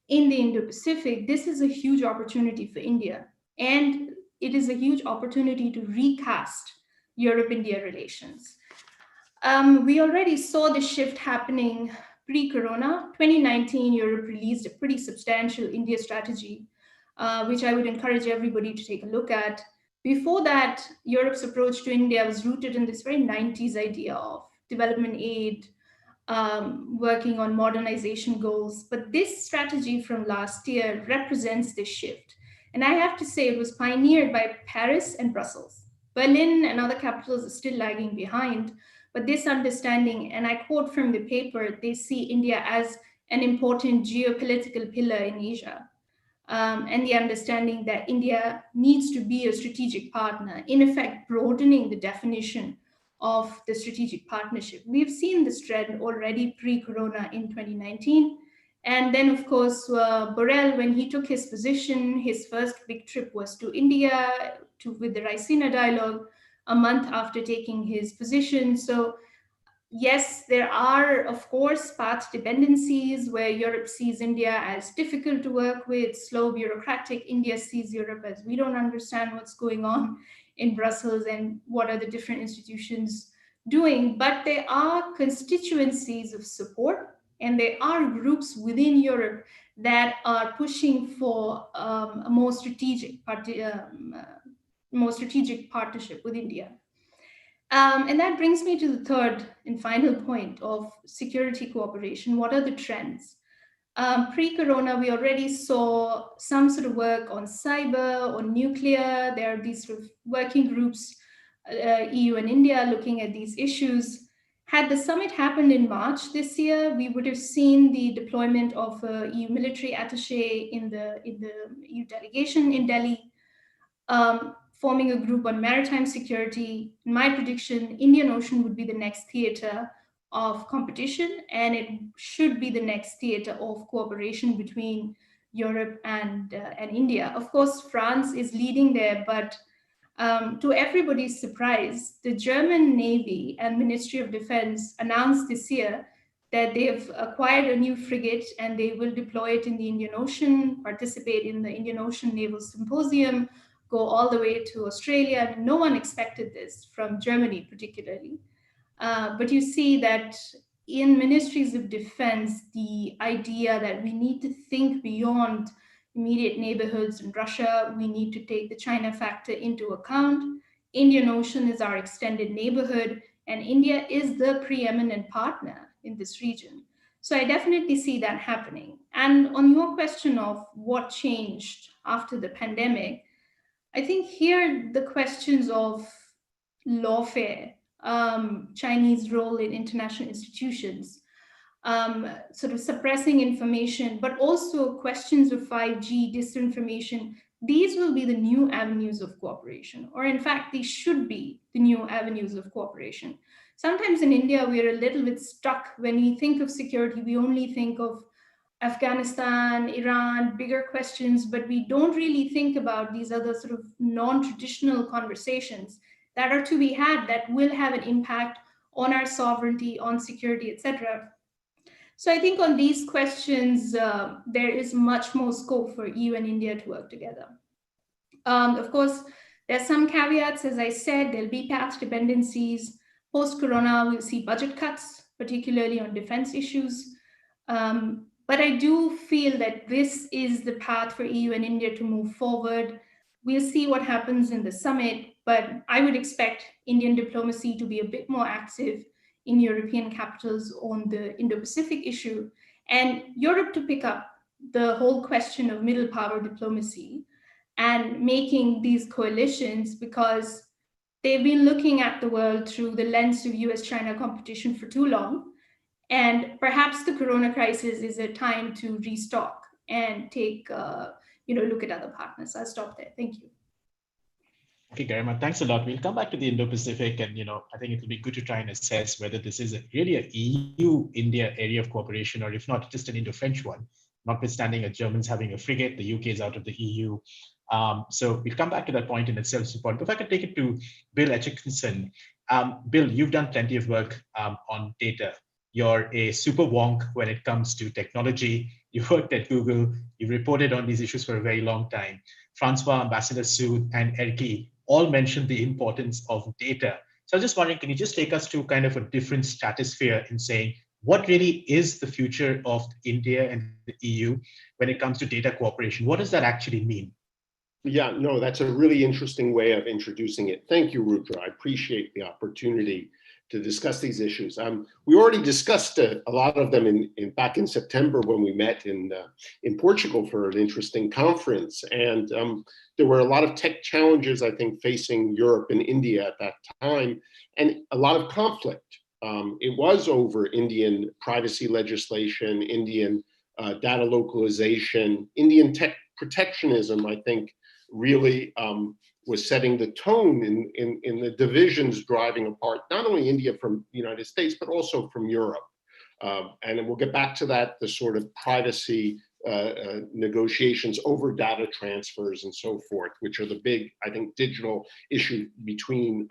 in the Indo-Pacific, this is a huge opportunity for India. And it is a huge opportunity to recast Europe-India relations. We already saw the shift happening pre-Corona. 2019, Europe released a pretty substantial India strategy, which I would encourage everybody to take a look at. Before that, Europe's approach to India was rooted in this very 90s idea of development aid, working on modernization goals. But this strategy from last year represents this shift. And I have to say it was pioneered by Paris and Brussels. Berlin and other capitals are still lagging behind. But this understanding, and I quote from the paper, they see India as an important geopolitical pillar in Asia. And the understanding that India needs to be a strategic partner, in effect, broadening the definition of the strategic partnership. We've seen this trend already pre-Corona in 2019. And then, of course, Borrell, when he took his position, his first big trip was to India with the Raisina dialogue a month after taking his position. So yes, there are, of course, path dependencies where Europe sees India as difficult to work with, slow, bureaucratic. India sees Europe as we don't understand what's going on in Brussels and what are the different institutions doing. But there are constituencies of support, and there are groups within Europe that are pushing for a more strategic partnership with India. And that brings me to the third and final point of security cooperation. What are the trends? Pre-corona, we already saw some sort of work on cyber, on nuclear. There are these sort of working groups, EU and India, looking at these issues. Had the summit happened in March this year, we would have seen the deployment of a EU military attaché in the EU delegation in Delhi. Forming a group on maritime security. In my prediction, Indian Ocean would be the next theater of competition, and it should be the next theater of cooperation between Europe and India. Of course, France is leading there, but to everybody's surprise, the German Navy and Ministry of Defense announced this year that they've acquired a new frigate and they will deploy it in the Indian Ocean, participate in the Indian Ocean Naval Symposium, go all the way to Australia. I mean, no one expected this from Germany particularly. But you see that in ministries of defense, the idea that we need to think beyond immediate neighborhoods in Russia, we need to take the China factor into account. Indian Ocean is our extended neighborhood, and India is the preeminent partner in this region. So I definitely see that happening. And on your question of what changed after the pandemic, I think here the questions of lawfare Chinese role in international institutions, sort of suppressing information, but also questions of 5G, disinformation. These will be the new avenues of cooperation, or in fact, these should be the new avenues of cooperation. Sometimes in India, we are a little bit stuck. When we think of security, we only think of Afghanistan, Iran, bigger questions, but we don't really think about these other sort of non-traditional conversations that are to be had that will have an impact on our sovereignty, on security, etc. So I think on these questions, there is much more scope for EU and India to work together. Of course, there's some caveats. As I said, there'll be path dependencies. Post-corona, we'll see budget cuts, particularly on defense issues. But I do feel that this is the path for EU and India to move forward. We'll see what happens in the summit, but I would expect Indian diplomacy to be a bit more active in European capitals on the Indo-Pacific issue, and Europe to pick up the whole question of middle power diplomacy and making these coalitions, because they've been looking at the world through the lens of US-China competition for too long. And perhaps the corona crisis is a time to restock and take, look at other partners. I'll stop there. Thank you. Okay, Garima, thanks a lot. We'll come back to the Indo-Pacific, and I think it'll be good to try and assess whether this is really a EU-India area of cooperation, or if not, just an Indo-French one, notwithstanding Germans having a frigate, the UK is out of the EU. So we'll come back to that point in itself. If I could take it to Bill Etchison. Bill, you've done plenty of work on data. You're a super wonk when it comes to technology. You worked at Google. You reported on these issues for a very long time. Francois, Ambassador Sood, and Erki all mentioned the importance of data. So I was just wondering, can you just take us to kind of a different stratosphere in saying, what really is the future of India and the EU when it comes to data cooperation? What does that actually mean? Yeah, no, that's a really interesting way of introducing it. Thank you, Rudra. I appreciate the opportunity to discuss these issues. We already discussed a lot of them back in September when we met in Portugal for an interesting conference. And there were a lot of tech challenges, I think, facing Europe and India at that time, and a lot of conflict. It was over Indian privacy legislation, Indian data localization, Indian tech protectionism, I think, really was setting the tone in the divisions driving apart not only India from the United States, but also from Europe. And we'll get back to that, the sort of privacy negotiations over data transfers and so forth, which are the big, I think, digital issue between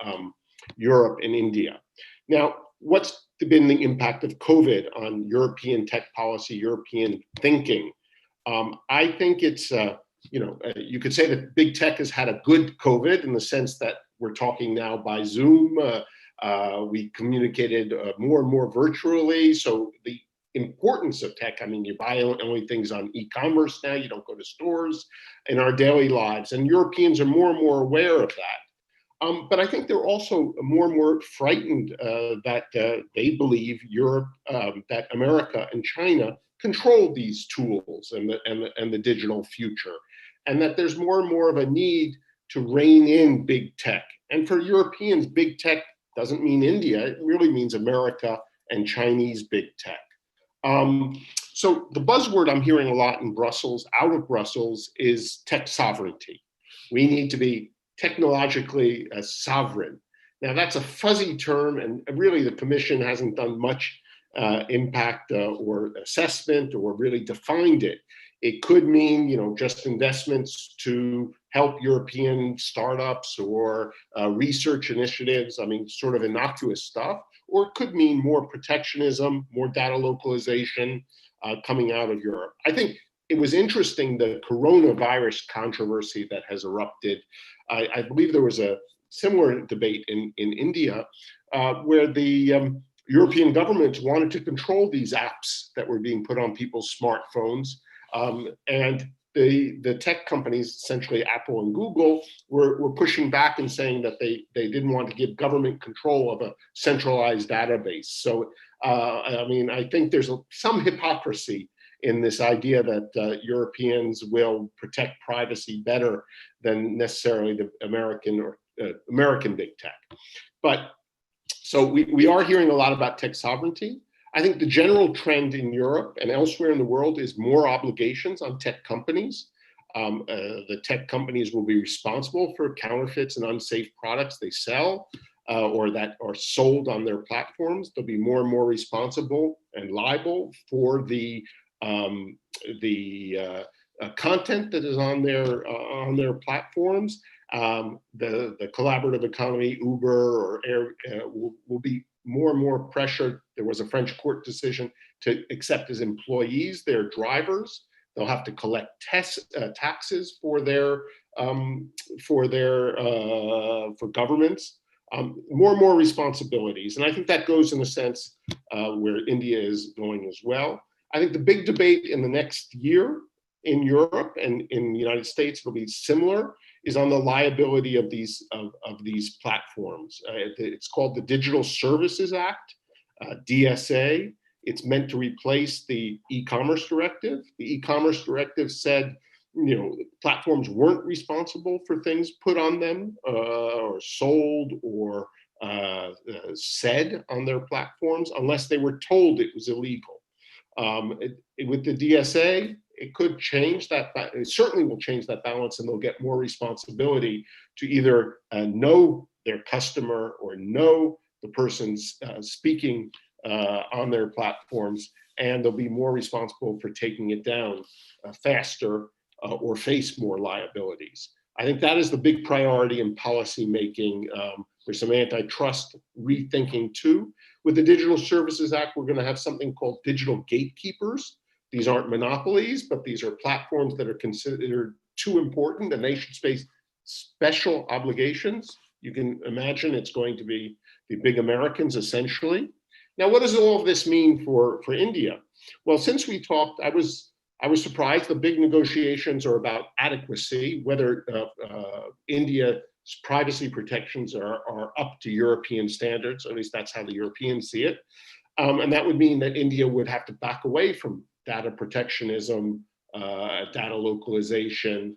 Europe and India. Now, what's been the impact of COVID on European tech policy, European thinking? I think it's you could say that big tech has had a good COVID in the sense that we're talking now by Zoom. We communicated more and more virtually. So the importance of tech, I mean, you buy only things on e-commerce now, you don't go to stores in our daily lives. And Europeans are more and more aware of that. But I think they're also more and more frightened that they believe Europe, that America and China control these tools and the digital future, and that there's more and more of a need to rein in big tech. And for Europeans, big tech doesn't mean India, it really means America and Chinese big tech. So the buzzword I'm hearing a lot in Brussels, out of Brussels, is tech sovereignty. We need to be technologically sovereign. Now that's a fuzzy term, and really the Commission hasn't done much impact or assessment or really defined it. It could mean, just investments to help European startups or research initiatives. I mean, sort of innocuous stuff. Or it could mean more protectionism, more data localization coming out of Europe. I think it was interesting, the coronavirus controversy that has erupted. I believe there was a similar debate in India where the European governments wanted to control these apps that were being put on people's smartphones. And the tech companies, essentially Apple and Google, were pushing back and saying that they didn't want to give government control of a centralized database. So, I mean, I think there's some hypocrisy in this idea that Europeans will protect privacy better than necessarily the American or American big tech. But So we are hearing a lot about tech sovereignty. I think the general trend in Europe and elsewhere in the world is more obligations on tech companies. The tech companies will be responsible for counterfeits and unsafe products they sell or that are sold on their platforms. They'll be more and more responsible and liable for the content that is on their platforms. The collaborative economy, Uber or Air, will be more and more pressured. There was a French court decision to accept as employees their drivers. They'll have to collect taxes for governments. More and more responsibilities, and I think that goes in a sense where India is going as well. I think the big debate in the next year in Europe and in the United States will be similar, is on the liability of these platforms. It's called the Digital Services Act, DSA. It's meant to replace the e-commerce directive. The e-commerce directive said, platforms weren't responsible for things put on them or sold or said on their platforms unless they were told it was illegal. With the DSA, it could change that. It certainly will change that balance, and they'll get more responsibility to either know their customer or know the person's speaking on their platforms, and they'll be more responsible for taking it down faster or face more liabilities. I think that is the big priority in policy making. There's some antitrust rethinking too. With the Digital Services Act, we're going to have something called digital gatekeepers. These aren't monopolies, but these are platforms that are considered too important and they should face special obligations. You can imagine it's going to be the big Americans essentially. Now, what does all of this mean for India? Well, since we talked, I was surprised. The big negotiations are about adequacy, whether India's privacy protections are up to European standards, or at least that's how the Europeans see it. And that would mean that India would have to back away from data protectionism, data localization.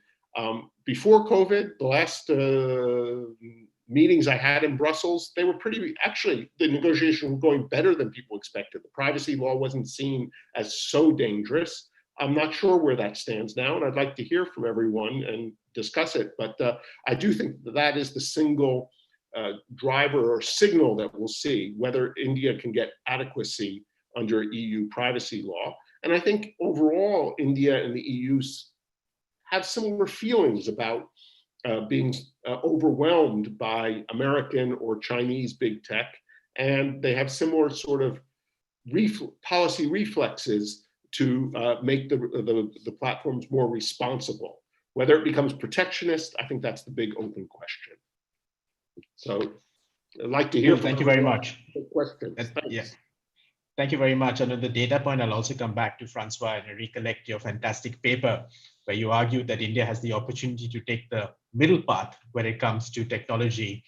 Before COVID, the last meetings I had in Brussels, they were actually, the negotiations were going better than people expected. The privacy law wasn't seen as so dangerous. I'm not sure where that stands now, and I'd like to hear from everyone and discuss it. But I do think that is the single driver or signal that we'll see, whether India can get adequacy under EU privacy law. And I think overall, India and the EU have similar feelings about being overwhelmed by American or Chinese big tech, and they have similar sort of policy reflexes to make the platforms more responsible. Whether it becomes protectionist, I think that's the big open question. So I'd like to hear. Thank you very much. Questions. Yes. Thank you very much. And on the data point, I'll also come back to Francois and recollect your fantastic paper where you argued that India has the opportunity to take the middle path when it comes to technology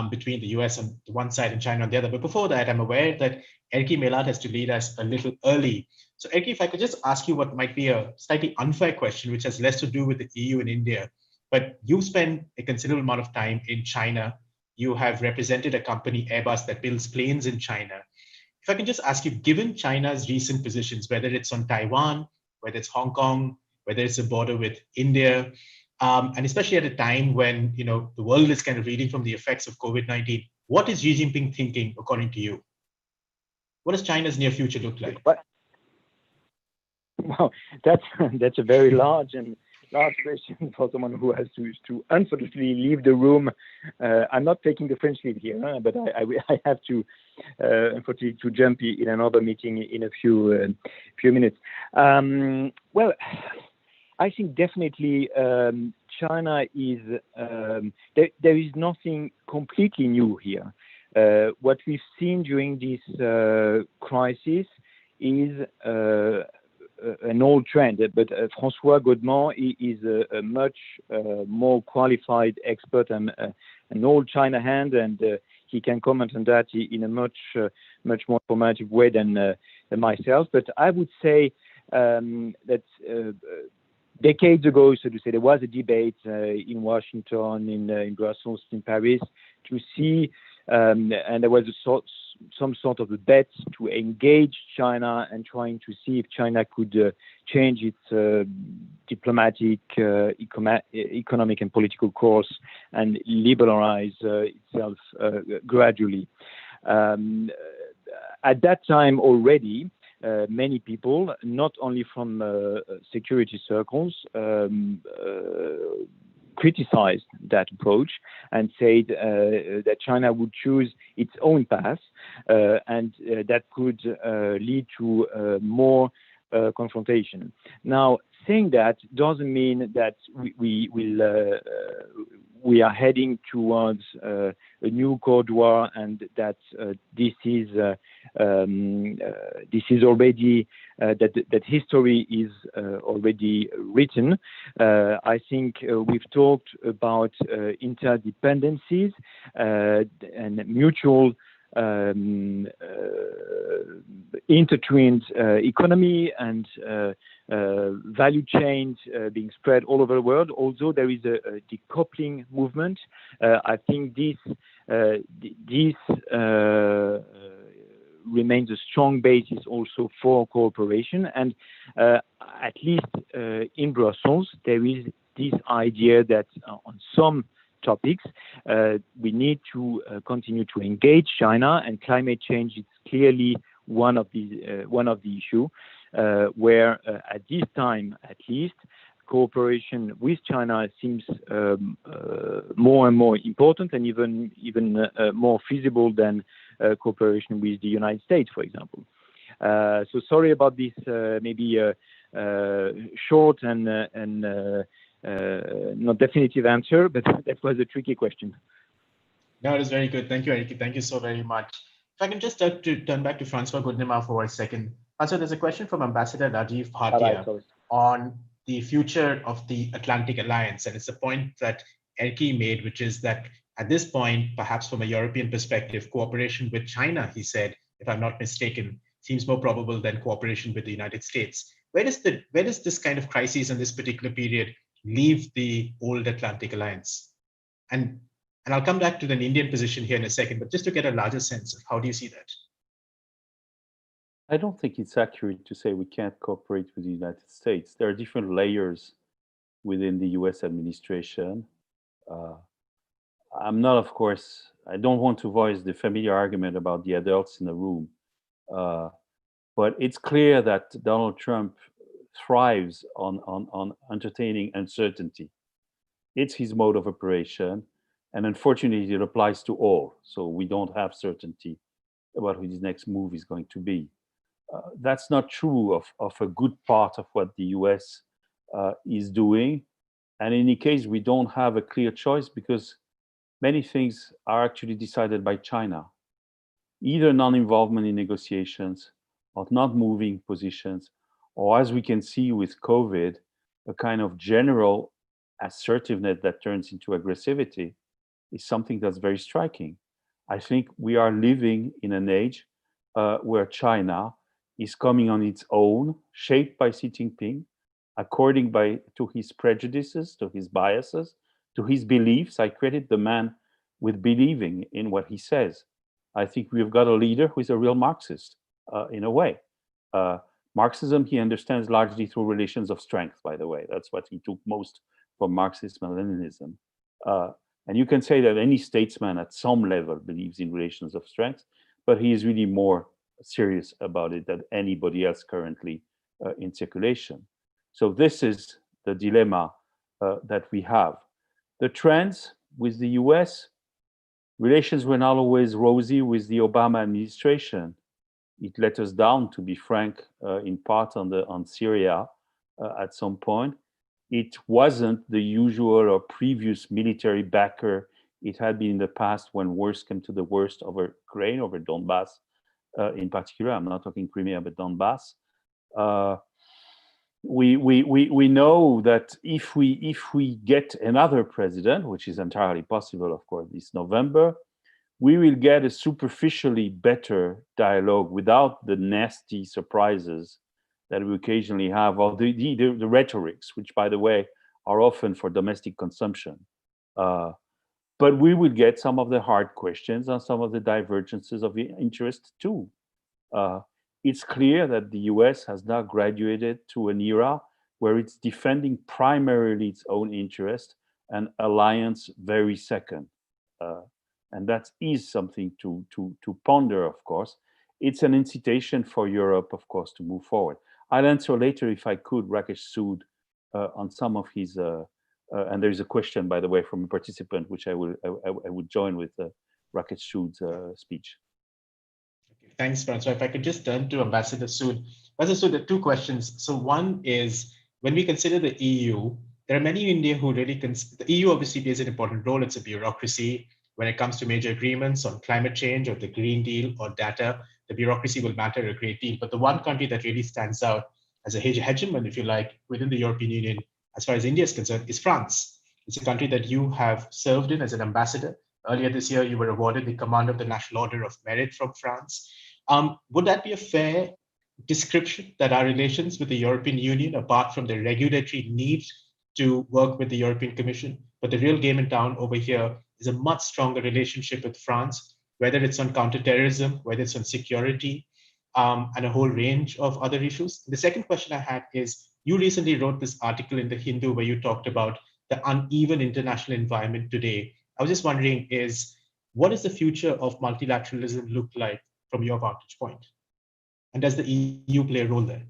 between the US on one side and China on the other. But before that, I'm aware that Erkki Melat has to lead us a little early. So Erkki, if I could just ask you what might be a slightly unfair question, which has less to do with the EU and India, but you spend a considerable amount of time in China. You have represented a company, Airbus, that builds planes in China. If I can just ask you, given China's recent positions, whether it's on Taiwan, whether it's Hong Kong, whether it's a border with India, and especially at a time when the world is kind of reading from the effects of COVID-19, what is Xi Jinping thinking, according to you? What does China's near future look like? Well, that's a very large question for someone who has to unfortunately leave the room. I'm not taking the French lead here, but I have to unfortunately to jump in another meeting in a few minutes. Well, I think definitely China is there is nothing completely new here. What we've seen during this crisis is an old trend, but François Godement is a much more qualified expert and an old China hand, and he can comment on that in a much more informative way than myself. But I would say that decades ago, so to say, there was a debate in Washington, in Brussels, in Paris, to see and there was some sort of a bet to engage China and trying to see if China could change its diplomatic, economic and political course and liberalize itself gradually. At that time already, many people, not only from security circles, criticized that approach and said that China would choose its own path, and that could lead to more confrontation. Now, saying that doesn't mean that we are heading towards a new Cold War and that this is already that history is already written. I think we've talked about interdependencies and mutual intertwined economy and value chains being spread all over the world. Although there is a decoupling movement, I think this remains a strong basis also for cooperation. And at least in Brussels, there is this idea that on some topics, we need to continue to engage China, and climate change is clearly one of the issue where at this time, at least, cooperation with China seems more and more important, and even more feasible than cooperation with the United States, for example. So sorry about this, maybe short and not definitive answer, but that was a tricky question. No, it is very good. Thank you, Enrique. Thank you so very much. If I can just turn back to Francois Goudnemar for a second. Also, there's a question from Ambassador Rajiv Bhatia on the future of the Atlantic Alliance. And it's a point that Enrique made, which is that at this point, perhaps from a European perspective, cooperation with China, he said, if I'm not mistaken, seems more probable than cooperation with the United States. Where does this kind of crisis in this particular period leave the old Atlantic Alliance? And I'll come back to the Indian position here in a second, but just to get a larger sense of how do you see that? I don't think it's accurate to say we can't cooperate with the United States. There are different layers within the US administration. I'm not, of course, I don't want to voice the familiar argument about the adults in the room. But it's clear that Donald Trump thrives on entertaining uncertainty. It's his mode of operation. And unfortunately, it applies to all. So we don't have certainty about what his next move is going to be. That's not true of a good part of what the US is doing. And in any case, we don't have a clear choice because many things are actually decided by China. Either non-involvement in negotiations or not moving positions, or as we can see with COVID, a kind of general assertiveness that turns into aggressivity is something that's very striking. I think we are living in an age where China is coming on its own, shaped by Xi Jinping, according to his prejudices, to his biases, to his beliefs. I credit the man with believing in what he says. I think we've got a leader who is a real Marxist, in a way. Marxism, he understands largely through relations of strength, by the way. That's what he took most from Marxism and Leninism. And you can say that any statesman at some level believes in relations of strength, but he is really more serious about it than anybody else currently in circulation. So this is the dilemma that we have. The trends with the US, relations were not always rosy with the Obama administration. It let us down, to be frank, in part on Syria at some point. It wasn't the usual or previous military backer it had been in the past when worst came to the worst over Ukraine, over Donbass in particular. I'm not talking Crimea, but Donbass. We know that if we get another president, which is entirely possible, of course, this November, we will get a superficially better dialogue without the nasty surprises that we occasionally have, or the rhetorics, which, by the way, are often for domestic consumption. But we will get some of the hard questions and some of the divergences of interest too. It's clear that the US has now graduated to an era where it's defending primarily its own interest and alliance very second. And that is something to ponder, of course. It's an incitation for Europe, of course, to move forward. I'll answer later, if I could, Rakesh Sood, on some of his, and there's a question, by the way, from a participant, which I would join with Rakesh Sood's speech. Thanks, Francois. If I could just turn to Ambassador Sood. Ambassador Sood, there are two questions. So one is, when we consider the EU, there are many in India who really, the EU obviously plays an important role. It's a bureaucracy. When it comes to major agreements on climate change or the Green Deal or data, the bureaucracy will matter a great deal. But the one country that really stands out as a hegemon, if you like, within the European Union, as far as India is concerned, is France. It's a country that you have served in as an ambassador. Earlier this year, you were awarded the Command of the National Order of Merit from France. Would that be a fair description that our relations with the European Union, apart from the regulatory need to work with the European Commission, but the real game in town over here is a much stronger relationship with France, whether it's on counterterrorism, whether it's on security, and a whole range of other issues? The second question I had is, you recently wrote this article in The Hindu where you talked about the uneven international environment today. I was just wondering, what does the future of multilateralism look like from your vantage point? And does the EU play a role there?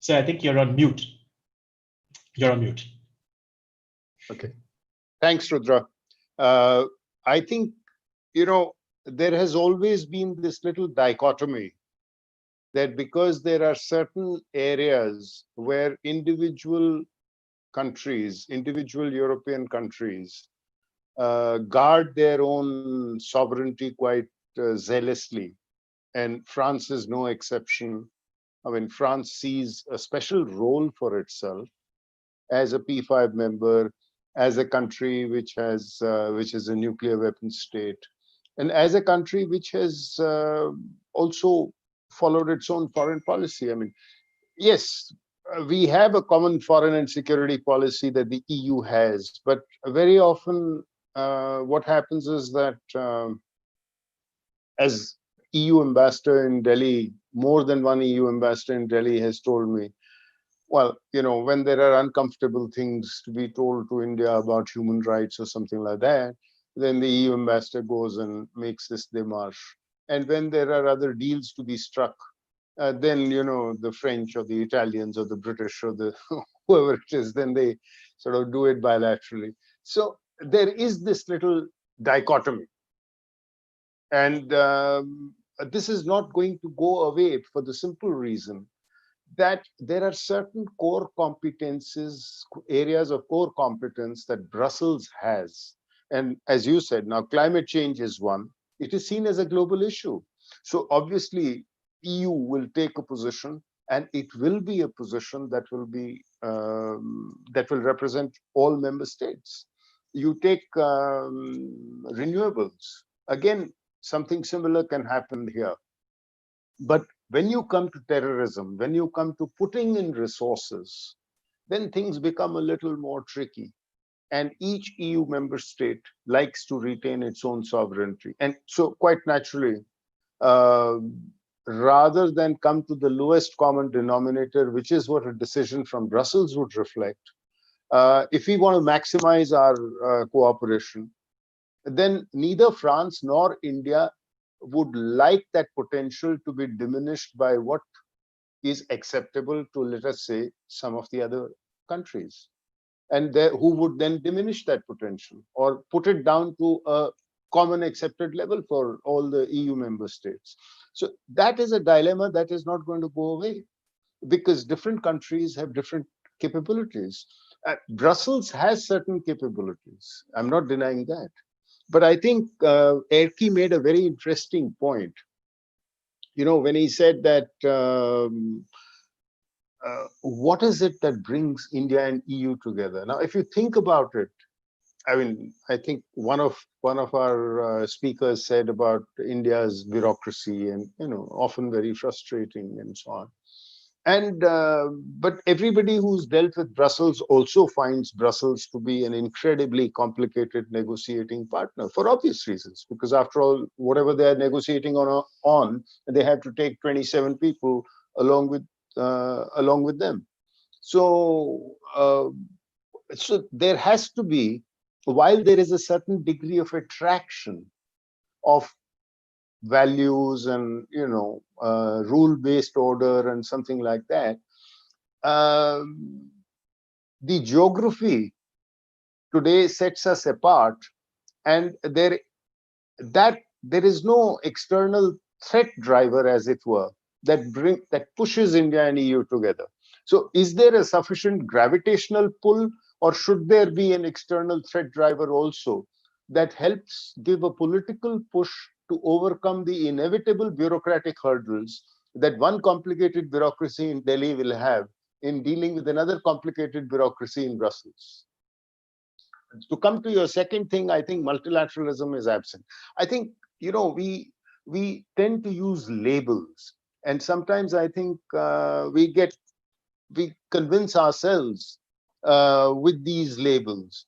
So I think you're on mute. You're on mute. Okay. Thanks, Rudra. I think, there has always been this little dichotomy that because there are certain areas where individual countries, individual European countries, guard their own sovereignty quite zealously. And France is no exception. I mean, France sees a special role for itself as a P5 member, as a country which is a nuclear weapons state, and as a country which has also followed its own foreign policy. I mean, yes, we have a common foreign and security policy that the EU has, but very often what happens is that as EU ambassador in Delhi, more than one EU ambassador in Delhi has told me, well, when there are uncomfortable things to be told to India about human rights or something like that, then the EU ambassador goes and makes this démarche. And when there are other deals to be struck, then, the French or the Italians or the British or the whoever it is, then they sort of do it bilaterally. So there is this little dichotomy. And this is not going to go away for the simple reason that there are certain core competences, areas of core competence that Brussels has. And as you said, now climate change is one. It is seen as a global issue. So obviously, EU will take a position, and it will be a position that will be that will represent all member states. You take renewables. Again, something similar can happen here. But when you come to terrorism, when you come to putting in resources, then things become a little more tricky. And each EU member state likes to retain its own sovereignty. And so quite naturally, rather than come to the lowest common denominator, which is what a decision from Brussels would reflect, if we want to maximize our cooperation, then neither France nor India would like that potential to be diminished by what is acceptable to, let us say, some of the other countries, and who would then diminish that potential or put it down to a common accepted level for all the EU member states. So that is a dilemma that is not going to go away, because different countries have different capabilities. Brussels has certain capabilities. I'm not denying that. But I think Erki made a very interesting point, when he said that what is it that brings India and EU together? Now, if you think about it, I mean, I think one of our speakers said about India's bureaucracy and, often very frustrating and so on. And but everybody who's dealt with Brussels also finds Brussels to be an incredibly complicated negotiating partner for obvious reasons, because after all, whatever they're negotiating on, they have to take 27 people along with them. So so there has to be, while there is a certain degree of attraction of values and rule-based order and something like that, the geography today sets us apart, and there is no external threat driver, as it were, that pushes India and EU together. So is there a sufficient gravitational pull, or should there be an external threat driver also that helps give a political push to overcome the inevitable bureaucratic hurdles that one complicated bureaucracy in Delhi will have in dealing with another complicated bureaucracy in Brussels? To come to your second thing, I think multilateralism is absent. I think, we tend to use labels, and sometimes I think we convince ourselves with these labels.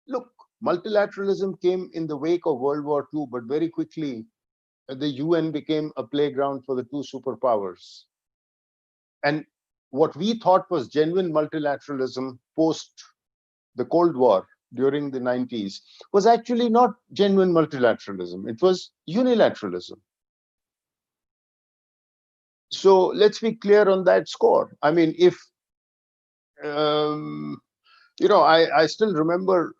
Look, multilateralism came in the wake of World War II, but very quickly the UN became a playground for the two superpowers. And what we thought was genuine multilateralism post the Cold War during the 90s was actually not genuine multilateralism. It was unilateralism. So let's be clear on that score. I mean, if I still remember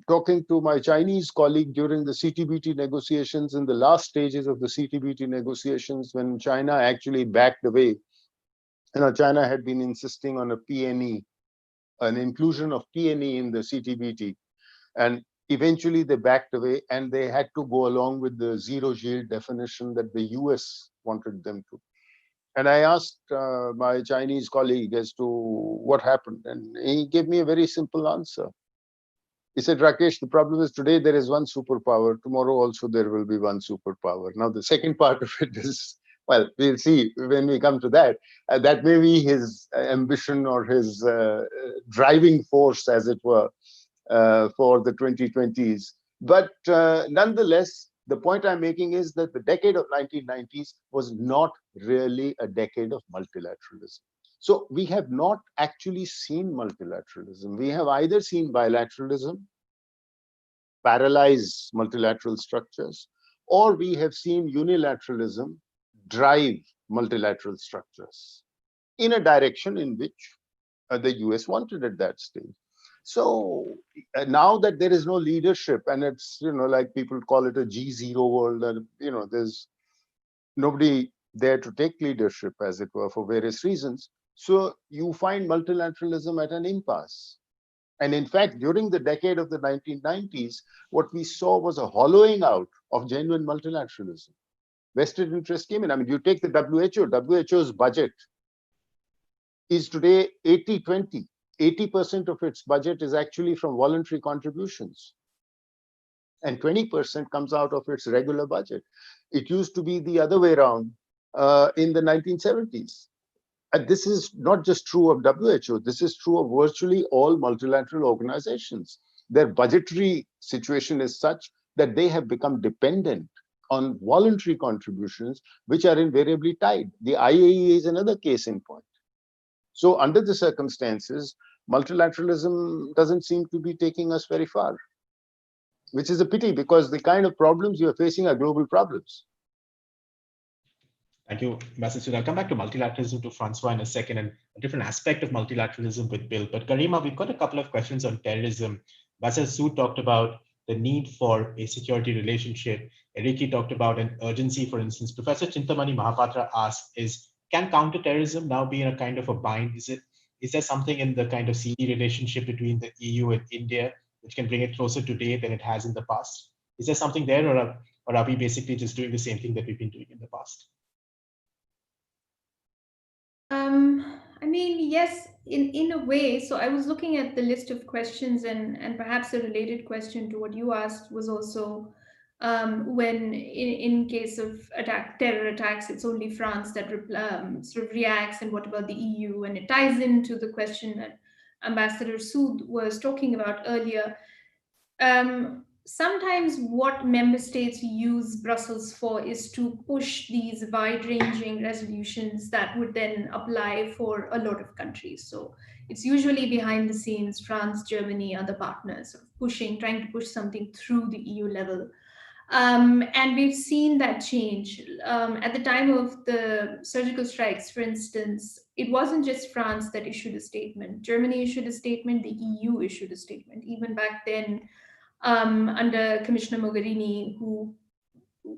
talking to my Chinese colleague during the CTBT negotiations, in the last stages of the CTBT negotiations, when China actually backed away. China had been insisting on a PNE, an inclusion of PNE in the CTBT, and eventually they backed away, and they had to go along with the zero yield definition that the US wanted them to. And I asked my Chinese colleague as to what happened, and he gave me a very simple answer. He said, Rakesh, the problem is today there is one superpower, tomorrow also there will be one superpower. Now, the second part of it is, well, we'll see when we come to that. That may be his ambition or his driving force, as it were, for the 2020s. But nonetheless, the point I'm making is that the decade of 1990s was not really a decade of multilateralism. So we have not actually seen multilateralism. We have either seen bilateralism paralyze multilateral structures, or we have seen unilateralism drive multilateral structures in a direction in which the US wanted at that stage. So now that there is no leadership, and it's, like people call it a G0 world, and, there's nobody there to take leadership, as it were, for various reasons. So you find multilateralism at an impasse. And in fact, during the decade of the 1990s, what we saw was a hollowing out of genuine multilateralism. Vested interest came in. I mean, you take the WHO's budget is today 80-20. 80% of its budget is actually from voluntary contributions, and 20% comes out of its regular budget. It used to be the other way around in the 1970s. And this is not just true of WHO, this is true of virtually all multilateral organizations. Their budgetary situation is such that they have become dependent on voluntary contributions, which are invariably tied. The IAEA is another case in point. So under the circumstances, multilateralism doesn't seem to be taking us very far, which is a pity, because the kind of problems you're facing are global problems. Thank you, Ambassador. I'll come back to multilateralism to Francois in a second, and a different aspect of multilateralism with Bill. But Garima, we've got a couple of questions on terrorism. Ambassador Su talked about the need for a security relationship. Eriki talked about an urgency, for instance. Professor Chintamani Mahapatra asked, can counterterrorism now be in a kind of a bind? Is there something in the kind of CD relationship between the EU and India which can bring it closer today than it has in the past? Is there something there, or are we basically just doing the same thing that we've been doing in the past? I mean, yes, in a way. So I was looking at the list of questions, and perhaps a related question to what you asked was also when in case of terror attacks, it's only France that sort of reacts, and what about the EU? And it ties into the question that Ambassador Sood was talking about earlier. Sometimes what member states use Brussels for is to push these wide-ranging resolutions that would then apply for a lot of countries. So it's usually behind the scenes, France, Germany, other partners sort of pushing, trying to push something through the EU level. And we've seen that change. At the time of the surgical strikes, for instance, it wasn't just France that issued a statement. Germany issued a statement, the EU issued a statement. Even back then, under Commissioner Mogherini,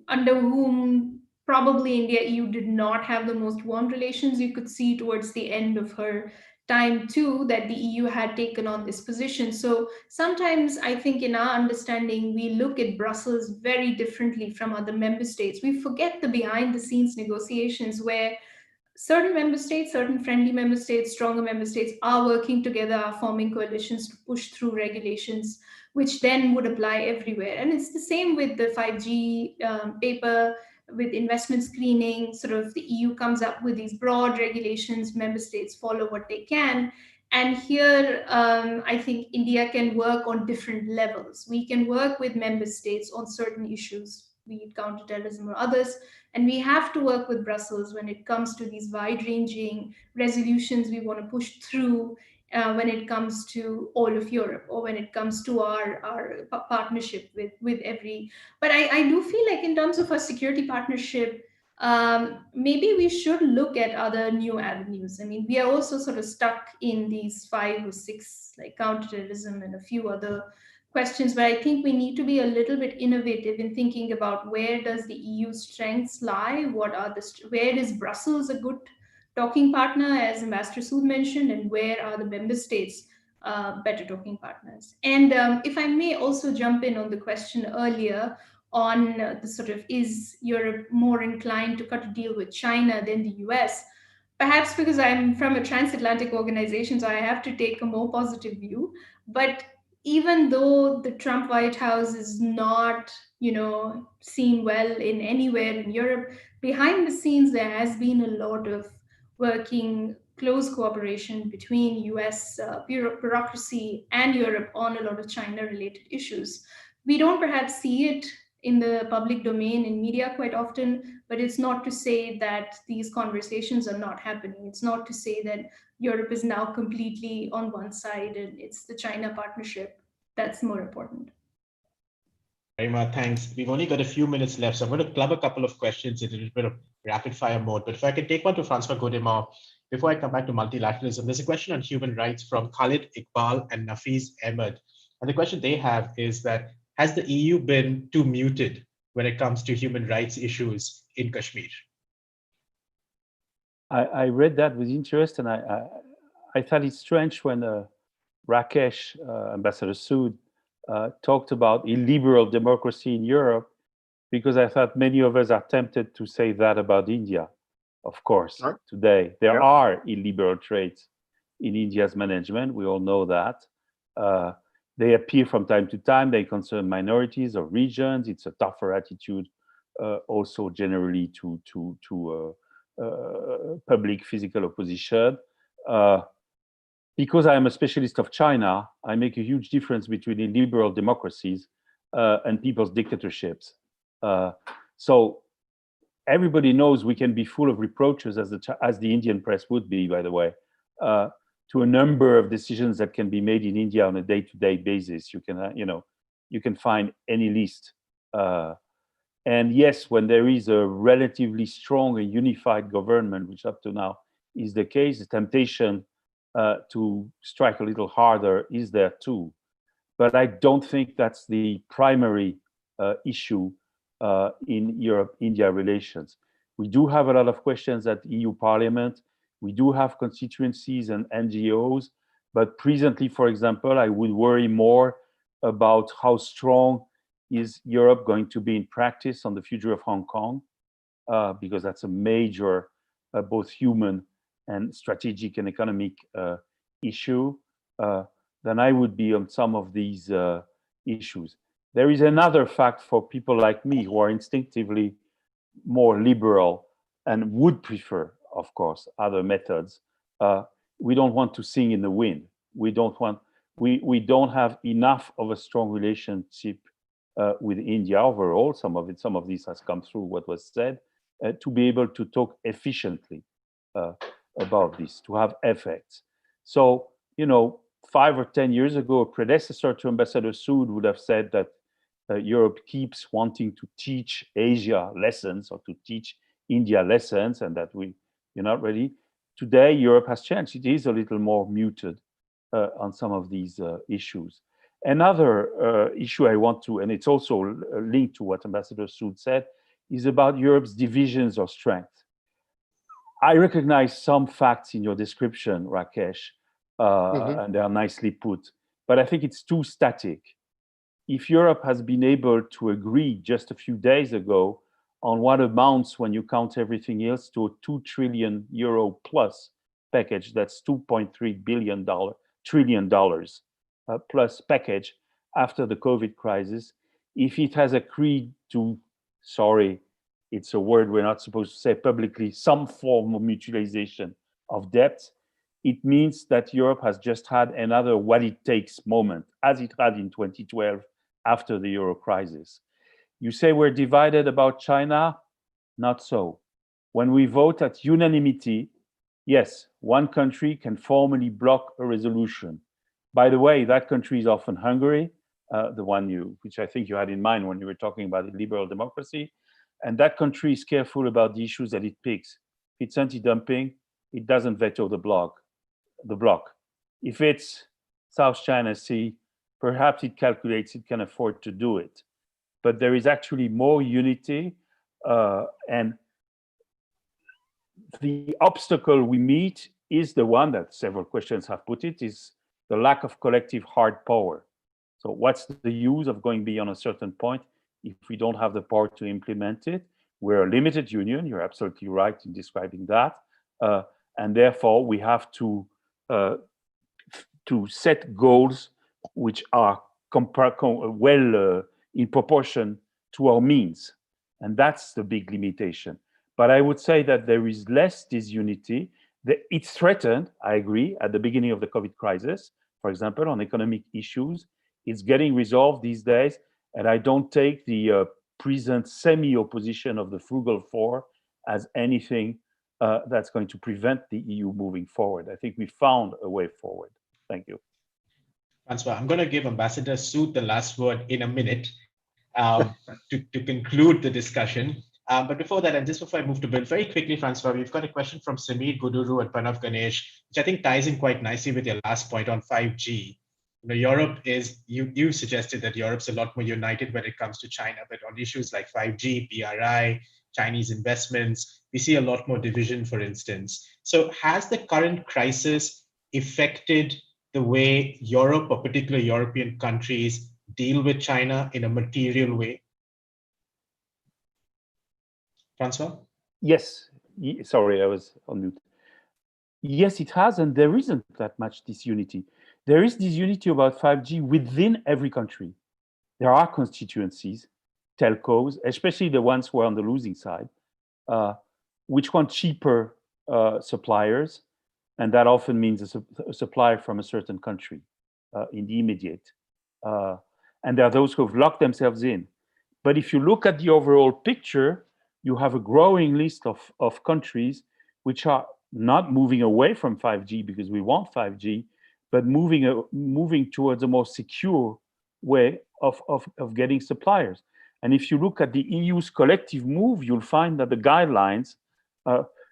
under whom probably India EU did not have the most warm relations. You could see towards the end of her time too that the EU had taken on this position. So sometimes I think in our understanding, we look at Brussels very differently from other member states. We forget the behind the scenes negotiations where certain member states, certain friendly member states, stronger member states are working together, are forming coalitions to push through regulations, which then would apply everywhere. And it's the same with the 5G paper, with investment screening. Sort of the EU comes up with these broad regulations, member states follow what they can. And here, I think India can work on different levels. We can work with member states on certain issues, be it counterterrorism or others, and we have to work with Brussels when it comes to these wide-ranging resolutions we want to push through when it comes to all of Europe, or when it comes to our partnership with every. But I do feel like in terms of a security partnership, maybe we should look at other new avenues. I mean, we are also sort of stuck in these 5 or 6, like counterterrorism and a few other questions where I think we need to be a little bit innovative in thinking about where does the EU strengths lie, where is Brussels a good talking partner, as Ambassador Sood mentioned, and where are the member states better talking partners. And if I may also jump in on the question earlier on the sort of, is Europe more inclined to cut a deal with China than the US? Perhaps because I'm from a transatlantic organization, so I have to take a more positive view. But even though the Trump White House is not, seen well in anywhere in Europe, behind the scenes there has been a lot of working close cooperation between US bureaucracy and Europe on a lot of China-related issues. We don't perhaps see it in the public domain in media quite often, but it's not to say that these conversations are not happening. It's not to say that Europe is now completely on one side and it's the China partnership that's more important. Rima, thanks. We've only got a few minutes left, so I'm going to club a couple of questions in a little bit of rapid fire mode. But if I could take one to Francois Godemont before I come back to multilateralism, there's a question on human rights from Khalid Iqbal and Nafiz Ahmed. And the question they have is that, has the EU been too muted when it comes to human rights issues in Kashmir? I read that with interest, and I thought it's strange when Rakesh, Ambassador Sood, talked about illiberal democracy in Europe, because I thought many of us are tempted to say that about India. Of course, today there are illiberal traits in India's management. We all know that. They appear from time to time. They concern minorities or regions. It's a tougher attitude, also generally to public physical opposition. Because I am a specialist of China, I make a huge difference between illiberal democracies and people's dictatorships. So everybody knows we can be full of reproaches, as the Indian press would be, by the way, to a number of decisions that can be made in India on a day-to-day basis. You can find any list. And yes, when there is a relatively strong and unified government, which up to now is the case, the temptation to strike a little harder is there too. But I don't think that's the primary issue in Europe-India relations. We do have a lot of questions at EU Parliament. We do have constituencies and NGOs, but presently, for example, I would worry more about how strong is Europe going to be in practice on the future of Hong Kong, because that's a major both human and strategic and economic issue, than I would be on some of these issues. There is another fact for people like me who are instinctively more liberal and would prefer, of course, other methods. We don't want to sing in the wind. We don't have enough of a strong relationship with India overall. Some of this has come through what was said, to be able to talk efficiently about this, to have effects. So, 5 or 10 years ago, a predecessor to Ambassador Sood would have said that Europe keeps wanting to teach Asia lessons or to teach India lessons, and that you're not ready. Today, Europe has changed. It is a little more muted on some of these issues. Another issue I want to, and it's also linked to what Ambassador Sood said, is about Europe's divisions of strength. I recognize some facts in your description, Rakesh, and they are nicely put, but I think it's too static. If Europe has been able to agree just a few days ago on what amounts, when you count everything else, to a 2 trillion euro plus package, that's $2.3 trillion plus package after the COVID crisis, if it has agreed to, sorry, it's a word we're not supposed to say publicly, some form of mutualization of debt, it means that Europe has just had another what it takes moment, as it had in 2012 after the euro crisis. You say we're divided about China? Not so. When we vote at unanimity, yes, one country can formally block a resolution. By the way, that country is often Hungary, the one which I think you had in mind when you were talking about the liberal democracy. And that country is careful about the issues that it picks. If it's anti-dumping, it doesn't veto the bloc. If it's South China Sea, perhaps it calculates it can afford to do it. But there is actually more unity, and the obstacle we meet is the one that several questions have put it, is the lack of collective hard power. So what's the use of going beyond a certain point if we don't have the power to implement it? We're a limited union, you're absolutely right in describing that. And therefore we have to set goals which are well in proportion to our means. And that's the big limitation. But I would say that there is less disunity. It's threatened, I agree, at the beginning of the COVID crisis, for example, on economic issues. It's getting resolved these days. And I don't take the present semi-opposition of the Frugal Four as anything that's going to prevent the EU moving forward. I think we found a way forward. Thank you. Francois, I'm going to give Ambassador Sood the last word in a minute to conclude the discussion. But before that, and just before I move to Bill, very quickly, Francois, we've got a question from Sameer Guduru and Pranav Ganesh, which I think ties in quite nicely with your last point on 5G. Europe is, you suggested that Europe's a lot more united when it comes to China, but on issues like 5G, BRI, Chinese investments, we see a lot more division, for instance. So has the current crisis affected the way Europe, or particular European countries, deal with China in a material way? Francois? Yes. Sorry, I was on mute. Yes, it has, and there isn't that much disunity. There is disunity about 5G within every country. There are constituencies, telcos, especially the ones who are on the losing side, which want cheaper suppliers, and that often means a supplier from a certain country in the immediate. And there are those who have locked themselves in. But if you look at the overall picture, you have a growing list of countries which are not moving away from 5G because we want 5G, but moving towards a more secure way of getting suppliers. And if you look at the EU's collective move, you'll find that the guidelines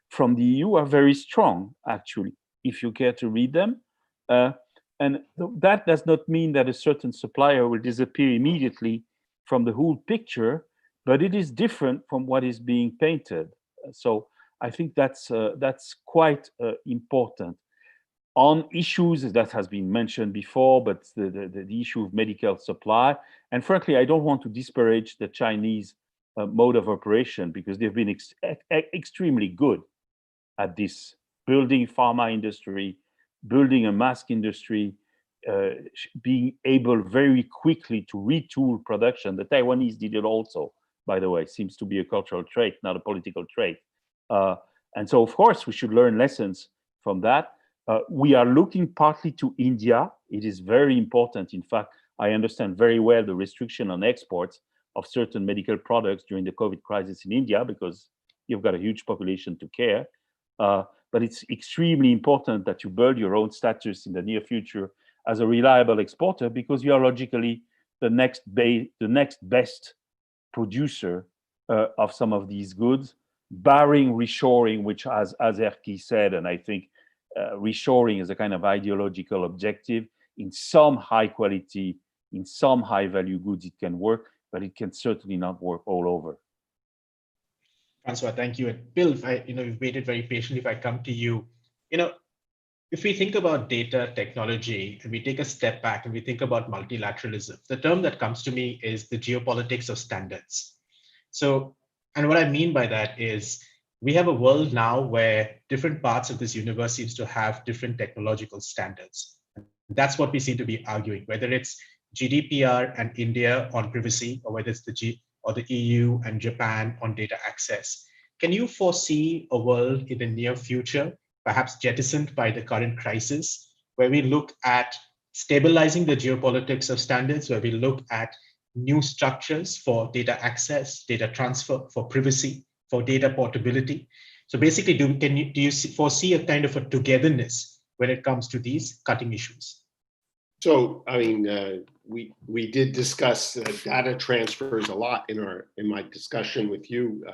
from the EU are very strong, actually, if you care to read them. And that does not mean that a certain supplier will disappear immediately from the whole picture, but it is different from what is being painted. So I think that's quite important. On issues that has been mentioned before, but the issue of medical supply, and frankly, I don't want to disparage the Chinese mode of operation because they've been extremely good at this, building pharma industry, building a mask industry, being able very quickly to retool production. The Taiwanese did it also, by the way. Seems to be a cultural trait, not a political trait. And so, of course, we should learn lessons from that. We are looking partly to India. It is very important. In fact, I understand very well the restriction on exports of certain medical products during the COVID crisis in India, because you've got a huge population to care. But it's extremely important that you build your own status in the near future as a reliable exporter, because you are logically the next best producer of some of these goods, barring reshoring, which, as Erki said, and I think reshoring is a kind of ideological objective. In some high quality, in some high value goods, it can work, but it can certainly not work all over. Francois, thank you. And Bill, you've waited very patiently. If I come to you, if we think about data technology and we take a step back and we think about multilateralism, the term that comes to me is the geopolitics of standards. So, and what I mean by that is we have a world now where different parts of this universe seems to have different technological standards. And that's what we seem to be arguing, whether it's GDPR and India on privacy, or whether it's the EU and Japan on data access. Can you foresee a world in the near future, perhaps jettisoned by the current crisis, where we look at stabilizing the geopolitics of standards, where we look at new structures for data access, data transfer, for privacy, for data portability? So basically, do you foresee a kind of a togetherness when it comes to these cutting issues? So, I mean, we did discuss data transfers a lot in my discussion with you,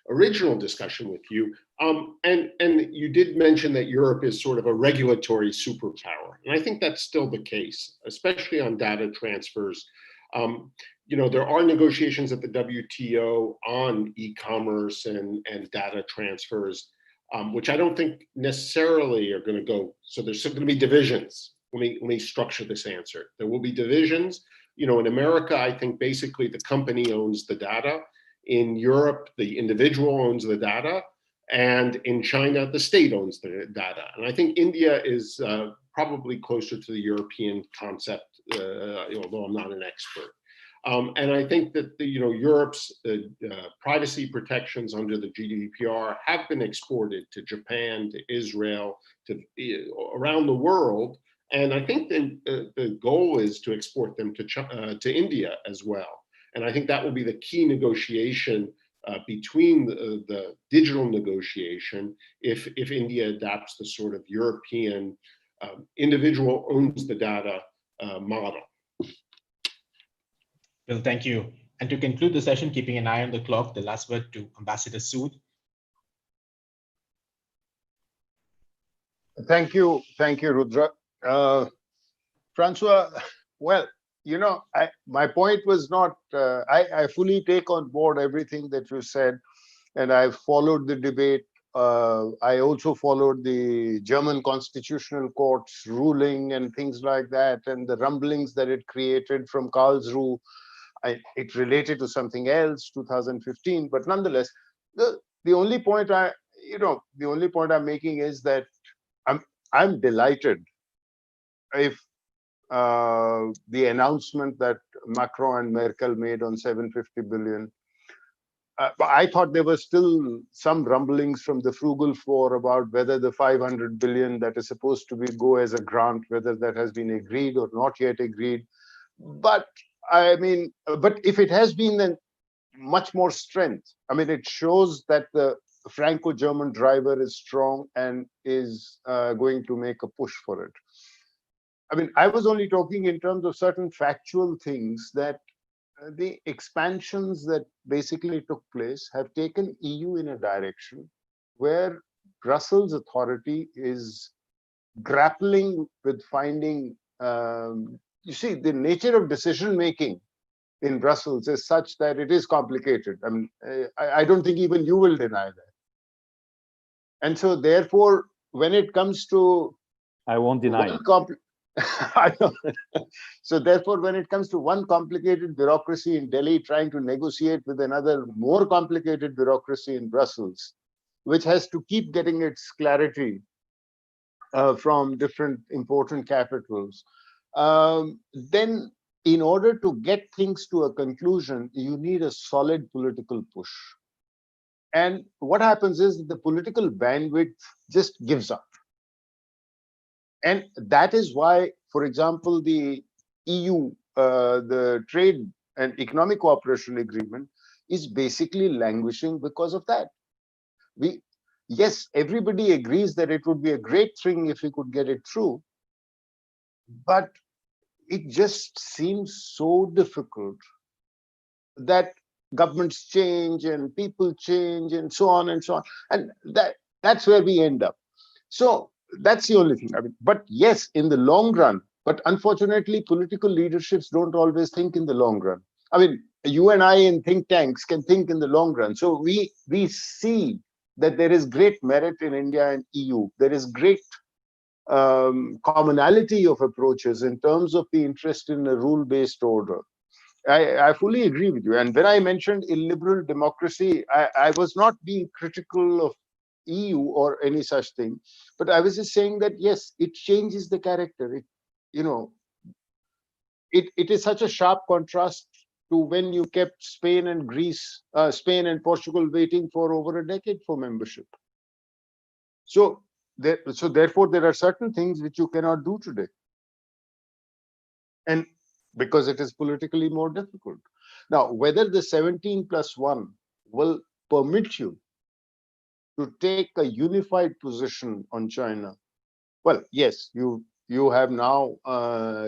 original discussion with you, and you did mention that Europe is sort of a regulatory superpower, and I think that's still the case, especially on data transfers. There are negotiations at the WTO on e-commerce and data transfers, which I don't think necessarily are going to go. So there's going to be divisions. Let me structure this answer. There will be divisions. In America, I think basically the company owns the data. In Europe, the individual owns the data. And in China, the state owns the data. And I think India is probably closer to the European concept, although I'm not an expert. And I think that Europe's privacy protections under the GDPR have been exported to Japan, to Israel, to around the world. And I think the goal is to export them to India as well. And I think that will be the key negotiation between the digital negotiation if India adapts the sort of European individual owns the data model. Bill, thank you. And to conclude the session, keeping an eye on the clock, the last word to Ambassador Sood. Thank you, Rudra. Francois, well, my point was not, I fully take on board everything that you said, and I've followed the debate. I also followed the German Constitutional Court's ruling and things like that, and the rumblings that it created from Karlsruhe. It related to something else, 2015, but nonetheless, the only point I'm making is that I'm delighted if the announcement that Macron and Merkel made on 750 billion. I thought there were still some rumblings from the Frugal Four about whether the 500 billion that is supposed to go as a grant, whether that has been agreed or not yet agreed. But if it has been, then much more strength. It shows that the Franco-German driver is strong and is going to make a push for it. I was only talking in terms of certain factual things, that the expansions that basically took place have taken EU in a direction where Brussels authority is grappling with finding, the nature of decision making in Brussels is such that it is complicated. I don't think even you will deny that. And so therefore, when it comes to, I won't deny it. So therefore, when it comes to one complicated bureaucracy in Delhi trying to negotiate with another more complicated bureaucracy in Brussels, which has to keep getting its clarity from different important capitals, then in order to get things to a conclusion, you need a solid political push. And what happens is that the political bandwidth just gives up. And that is why, for example, the EU, the Trade and Economic Cooperation Agreement is basically languishing because of that. Yes, everybody agrees that it would be a great thing if we could get it through, but it just seems so difficult that governments change and people change and so on and so on. And that's where we end up. So that's the only thing. I mean, but yes, in the long run, but unfortunately, political leaderships don't always think in the long run. I mean, you and I in think tanks can think in the long run. So we see that there is great merit in India and EU. There is great commonality of approaches in terms of the interest in a rule-based order. I fully agree with you. And when I mentioned illiberal democracy, I was not being critical of EU or any such thing, but I was just saying that yes, it changes the character. It is such a sharp contrast to when you kept Spain and Spain and Portugal waiting for over a decade for membership. So therefore, there are certain things which you cannot do today, and because it is politically more difficult. Now, whether the 17+1 will permit you to take a unified position on China, well, yes, you have now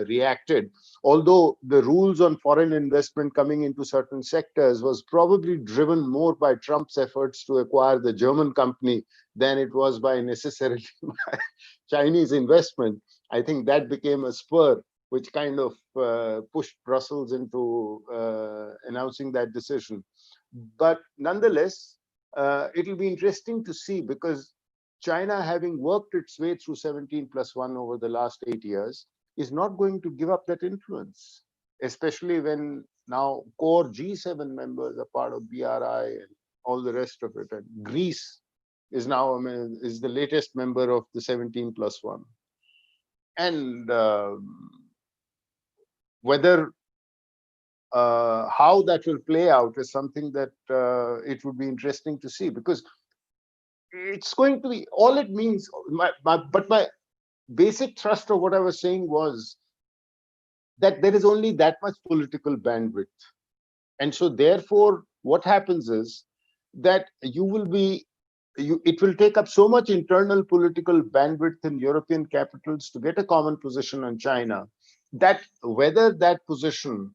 reacted. Although the rules on foreign investment coming into certain sectors was probably driven more by Trump's efforts to acquire the German company than it was by necessarily Chinese investment. I think that became a spur which kind of pushed Brussels into announcing that decision. But nonetheless, it'll be interesting to see, because China, having worked its way through 17+1 over the last 8 years, is not going to give up that influence, especially when now core G7 members are part of BRI and all the rest of it. And Greece is now is the latest member of the 17+1. And whether how that will play out is something that it would be interesting to see, because it's going to be, all it means, but my basic thrust of what I was saying was that there is only that much political bandwidth. And so therefore, what happens is that it will take up so much internal political bandwidth in European capitals to get a common position on China, that whether that position,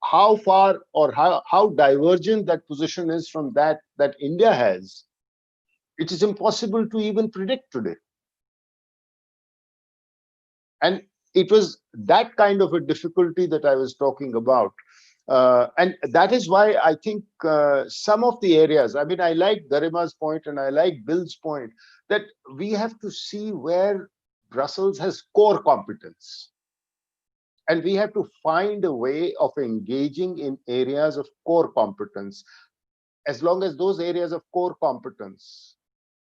how far or how divergent that position is from that India has, it is impossible to even predict today. And it was that kind of a difficulty that I was talking about. And that is why I think some of the areas, I mean, I like Garima's point and I like Bill's point, that we have to see where Brussels has core competence. And we have to find a way of engaging in areas of core competence. As long as those areas of core competence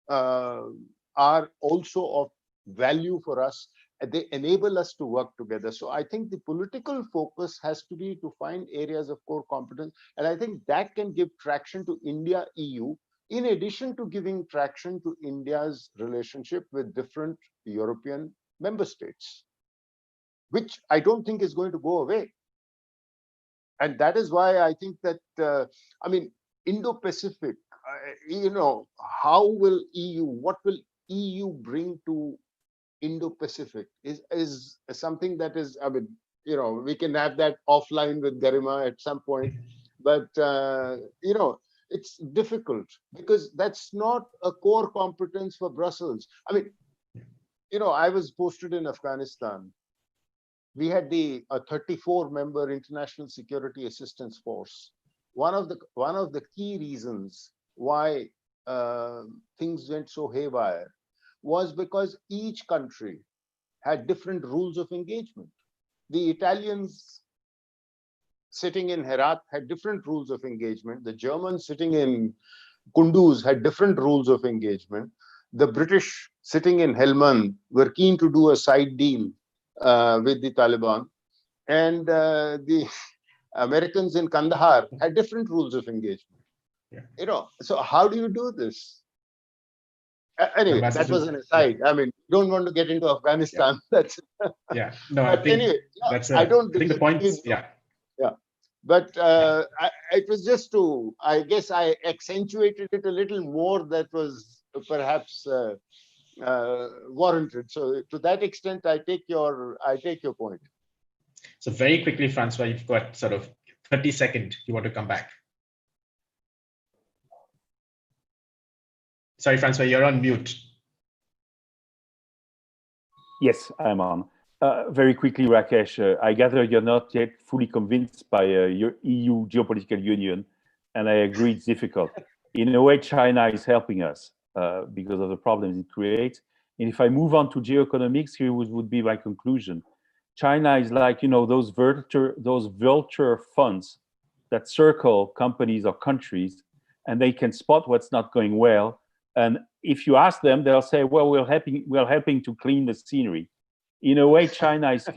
are also of value for us, they enable us to work together. So I think the political focus has to be to find areas of core competence. And I think that can give traction to India-EU, in addition to giving traction to India's relationship with different European member states, which I don't think is going to go away. And that is why I think that, I mean, Indo-Pacific, how will what will EU bring to Indo-Pacific is something that is, I mean, we can have that offline with Garima at some point, but, it's difficult because that's not a core competence for Brussels. I mean, I was posted in Afghanistan. We had the 34-member International Security Assistance Force. One of the key reasons why things went so haywire was because each country had different rules of engagement. The Italians sitting in Herat had different rules of engagement. The Germans sitting in Kunduz had different rules of engagement. the British sitting in Helmand were keen to do a side deal with the Taliban, and the Americans in Kandahar had different rules of engagement. So how do you do this? Anyway, that was an aside. I mean, don't want to get into Afghanistan. That's No, I think anyway, that's I don't. I think the points. Yeah. But it was just to, I guess I accentuated it a little more. That was perhaps warranted. So to that extent, I take your point. So very quickly, Francois, you've got sort of 30 seconds. You want to come back? Sorry, Francois, you're on mute. Yes, I'm on. Very quickly, Rakesh, I gather you're not yet fully convinced by your EU geopolitical union, and I agree it's difficult. In a way, China is helping us because of the problems it creates. And if I move on to geoeconomics, here would be my conclusion. China is like, those vulture funds that circle companies or countries, and they can spot what's not going well. And if you ask them, they'll say, well, we're helping to clean the scenery. In a way, China is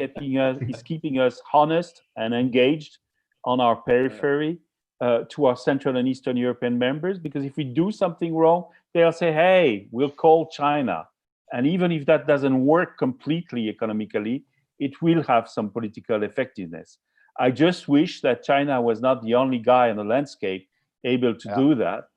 keeping us honest and engaged on our periphery to our Central and Eastern European members, because if we do something wrong, they'll say, hey, we'll call China. And even if that doesn't work completely economically, it will have some political effectiveness. I just wish that China was not the only guy on the landscape able to do that.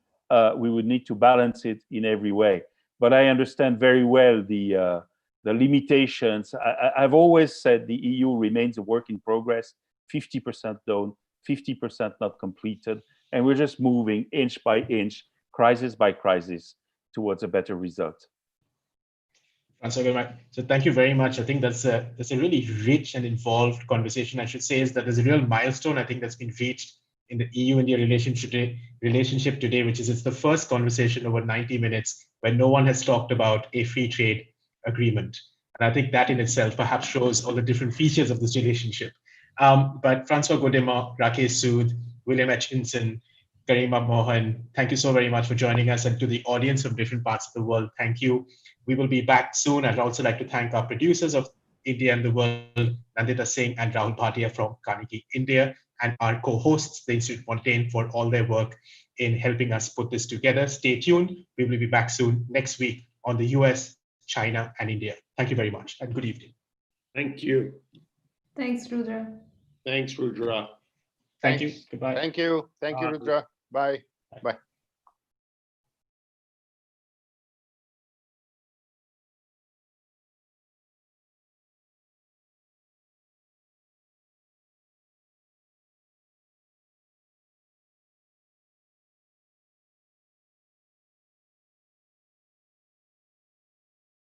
We would need to balance it in every way. But I understand very well the limitations. I've always said the EU remains a work in progress, 50% done, 50% not completed. And we're just moving inch by inch, crisis by crisis, towards a better result. So thank you very much. I think that's a really rich and involved conversation. I should say is that there's a real milestone I think that's been reached in the EU-India relationship today, which is it's the first conversation over 90 minutes where no one has talked about a free trade agreement. And I think that in itself perhaps shows all the different features of this relationship. But Francois Gaudemont, Rakesh Sood, William Hutchinson, Karima Mohan, thank you so very much for joining us, and to the audience from different parts of the world, thank you. We will be back soon. I'd also like to thank our producers of India and the World, Nandita Singh and Rahul Bhatia from Carnegie India, and our co-hosts, the Institute Montaigne, for all their work in helping us put this together. Stay tuned. We will be back soon next week on the US, China, and India. Thank you very much, and good evening. Thank you. Thanks, Rudra. Thanks, Rudra. Thank you. Goodbye. Thank you. Thank you, Rudra. Bye. Bye. Bye.